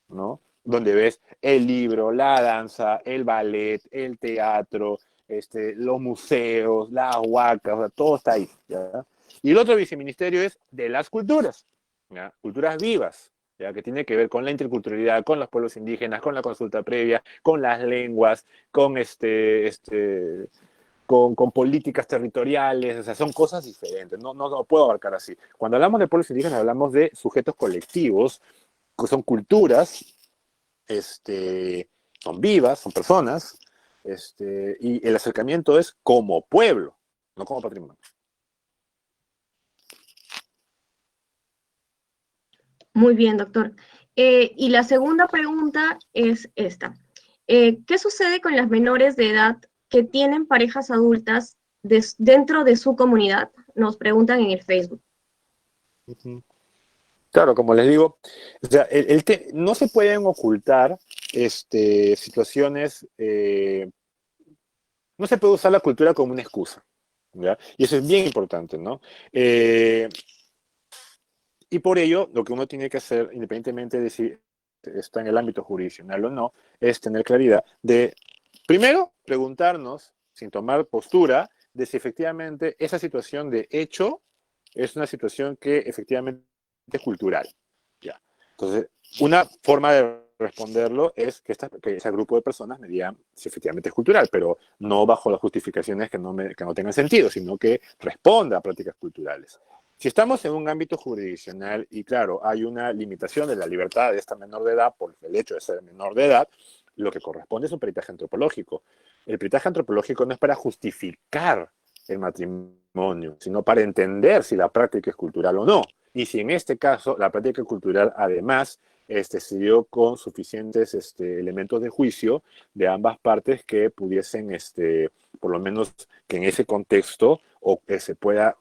Speaker 10: ¿no? donde ves el libro, la danza, el ballet, el teatro, los museos, las huacas, o sea, todo está ahí, ¿ya? Y el otro viceministerio es de las culturas, ¿ya? Culturas vivas, ¿ya? Que tiene que ver con la interculturalidad, con los pueblos indígenas, con la consulta previa, con las lenguas, con con políticas territoriales, o sea, son cosas diferentes, no puedo abarcar así. Cuando hablamos de pueblos indígenas hablamos de sujetos colectivos, que son culturas, son vivas, son personas, y el acercamiento es como pueblo, no como patrimonio.
Speaker 1: Muy bien, doctor. Y la segunda pregunta es esta. ¿Qué sucede con las menores de edad que tienen parejas adultas dentro de su comunidad? Nos preguntan en el Facebook.
Speaker 10: Claro, como les digo, o sea, no se pueden ocultar situaciones, no se puede usar la cultura como una excusa, ¿ya? Y eso es bien importante, ¿no? Y por ello, lo que uno tiene que hacer, independientemente de si está en el ámbito jurisdiccional o no, es tener claridad de, primero, preguntarnos, sin tomar postura, de si efectivamente esa situación de hecho es una situación que efectivamente es cultural. ¿Ya? Entonces, una forma de responderlo es que ese grupo de personas me digan si efectivamente es cultural, pero no bajo las justificaciones que no tengan sentido, sino que responda a prácticas culturales. Si estamos en un ámbito jurisdiccional y, claro, hay una limitación de la libertad de esta menor de edad por el hecho de ser menor de edad, lo que corresponde es un peritaje antropológico. El peritaje antropológico no es para justificar el matrimonio, sino para entender si la práctica es cultural o no. Y si en este caso la práctica cultural además se dio con suficientes elementos de juicio de ambas partes que pudiesen, por lo menos que en ese contexto, o que se pueda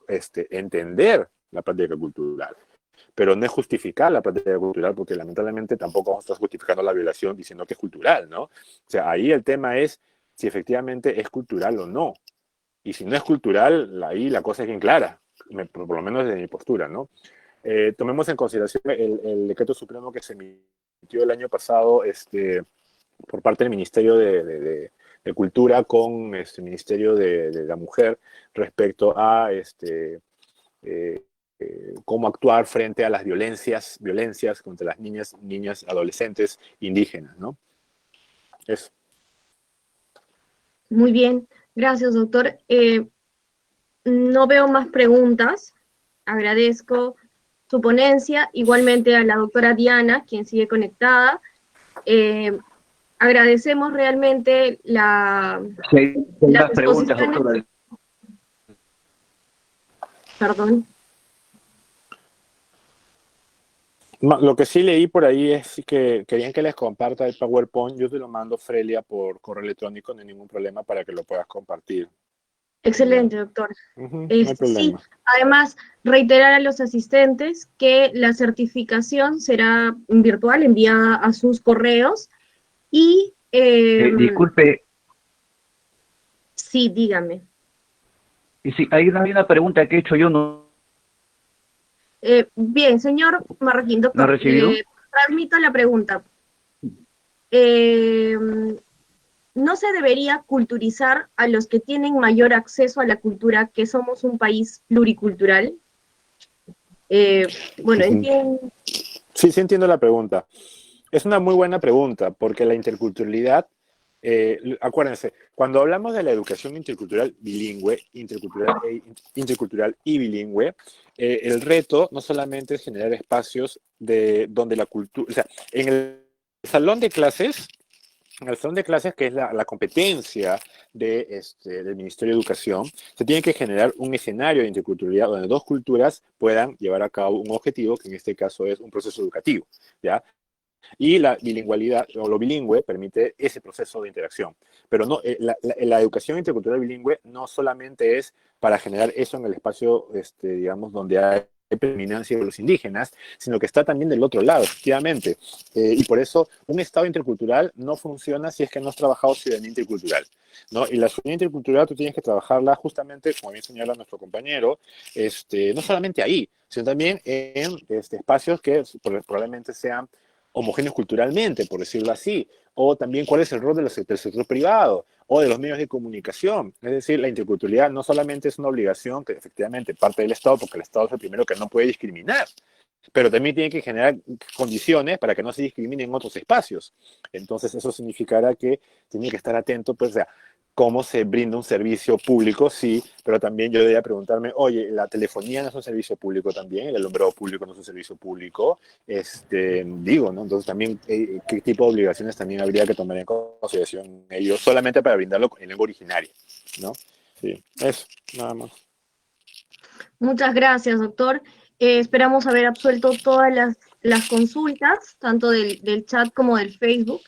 Speaker 10: entender la práctica cultural. Pero no es justificar la práctica cultural, porque lamentablemente tampoco vamos a estar justificando la violación diciendo que es cultural, ¿no? O sea, ahí el tema es si efectivamente es cultural o no. Y si no es cultural, ahí la cosa es bien clara, por lo menos desde mi postura, ¿no? Tomemos en consideración el decreto supremo que se emitió el año pasado por parte del Ministerio de Cultura con el Ministerio de la Mujer respecto a cómo actuar frente a las violencias contra las niñas, adolescentes indígenas, ¿no? Eso.
Speaker 1: Muy bien, gracias, doctor. No veo más preguntas. Agradezco su ponencia, igualmente a la doctora Diana, quien sigue conectada. Agradecemos realmente las
Speaker 3: preguntas,
Speaker 1: exposiciones.
Speaker 3: doctora.
Speaker 1: Perdón.
Speaker 10: Lo que sí leí por ahí es que querían que les comparta el PowerPoint. Yo te lo mando, Frelia, por correo electrónico, no hay ningún problema para que lo puedas compartir.
Speaker 1: Excelente, doctor.
Speaker 10: No hay problema.
Speaker 1: Sí, además, reiterar a los asistentes que la certificación será virtual, enviada a sus correos y...
Speaker 3: Disculpe.
Speaker 1: Sí, dígame.
Speaker 3: Y sí, hay una pregunta que he hecho yo, no
Speaker 1: Bien, señor Marroquín, doctor,
Speaker 3: ¿no he recibido?
Speaker 1: transmito la pregunta. ¿No se debería culturizar a los que tienen mayor acceso a la cultura, que somos un país pluricultural? Bueno, entiendo.
Speaker 10: Sí, entiendo la pregunta. Es una muy buena pregunta, porque la interculturalidad, acuérdense, cuando hablamos de la educación intercultural bilingüe, intercultural y bilingüe, el reto no solamente es generar espacios donde la cultura, o sea, en el salón de clases, que es la competencia del Ministerio de Educación, se tiene que generar un escenario de interculturalidad donde dos culturas puedan llevar a cabo un objetivo, que en este caso es un proceso educativo, ¿ya? Y la bilingüalidad o lo bilingüe permite ese proceso de interacción. Pero no, la educación intercultural bilingüe no solamente es para generar eso en el espacio, digamos, donde hay predominancia de los indígenas, sino que está también del otro lado, efectivamente. Y por eso un Estado intercultural no funciona si es que no has trabajado ciudadanía intercultural, ¿no? Y la ciudadanía intercultural tú tienes que trabajarla justamente, como bien señala nuestro compañero, no solamente ahí, sino también en espacios que probablemente sean homogéneos culturalmente, por decirlo así, o también cuál es el rol del sector privado o de los medios de comunicación. Es decir, la interculturalidad no solamente es una obligación que efectivamente parte del Estado, porque el Estado es el primero que no puede discriminar, pero también tiene que generar condiciones para que no se discriminen en otros espacios. Entonces eso significará que tiene que estar atento, pues, a cómo se brinda un servicio público, sí, pero también yo debería preguntarme, oye, la telefonía no es un servicio público también, el alumbrado público no es un servicio público, digo, ¿no? Entonces también, ¿qué tipo de obligaciones también habría que tomar en consideración ellos solamente para brindarlo en lengua originaria, ¿no? Sí, eso, nada más.
Speaker 1: Muchas gracias, doctor. Esperamos haber absuelto todas las consultas, tanto del chat como del Facebook.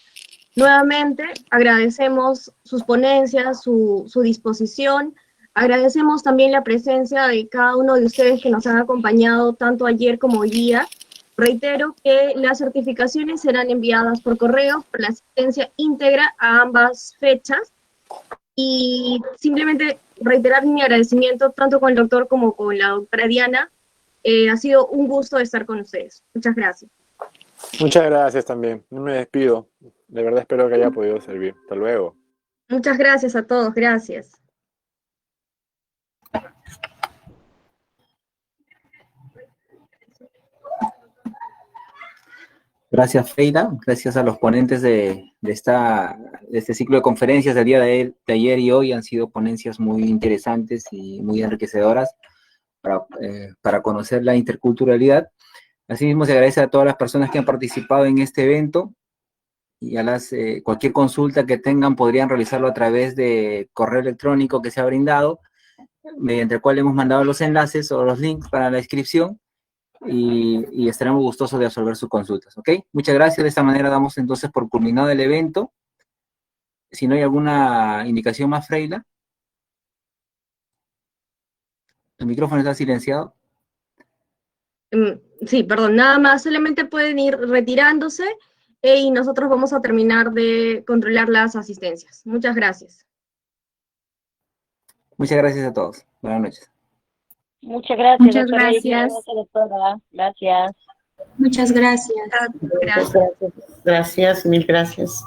Speaker 1: Nuevamente, agradecemos sus ponencias, su disposición. Agradecemos también la presencia de cada uno de ustedes que nos han acompañado tanto ayer como hoy día. Reitero que las certificaciones serán enviadas por correo por la asistencia íntegra a ambas fechas. Y simplemente reiterar mi agradecimiento tanto con el doctor como con la doctora Diana. Ha sido un gusto estar con ustedes. Muchas gracias.
Speaker 10: Muchas gracias también. No me despido. De verdad espero que haya podido servir. Hasta luego.
Speaker 1: Muchas gracias a todos. Gracias.
Speaker 11: Gracias, Freira. Gracias a los ponentes de este ciclo de conferencias del día de ayer y hoy. Han sido ponencias muy interesantes y muy enriquecedoras para conocer la interculturalidad. Asimismo, se agradece a todas las personas que han participado en este evento y a cualquier consulta que tengan podrían realizarlo a través de correo electrónico que se ha brindado, mediante el cual hemos mandado los enlaces o los links para la inscripción y estaremos gustosos de resolver sus consultas, ¿ok? Muchas gracias. De esta manera damos entonces por culminado el evento. Si no hay alguna indicación más, Freila. El micrófono está silenciado.
Speaker 1: Sí, perdón, nada más, solamente pueden ir retirándose y nosotros vamos a terminar de controlar las asistencias. Muchas gracias.
Speaker 11: Muchas gracias a todos. Buenas noches.
Speaker 4: Muchas gracias,
Speaker 1: Muchas
Speaker 4: doctora.
Speaker 1: gracias.
Speaker 4: Gracias, doctora. Gracias.
Speaker 1: Muchas gracias.
Speaker 2: Gracias, mil gracias.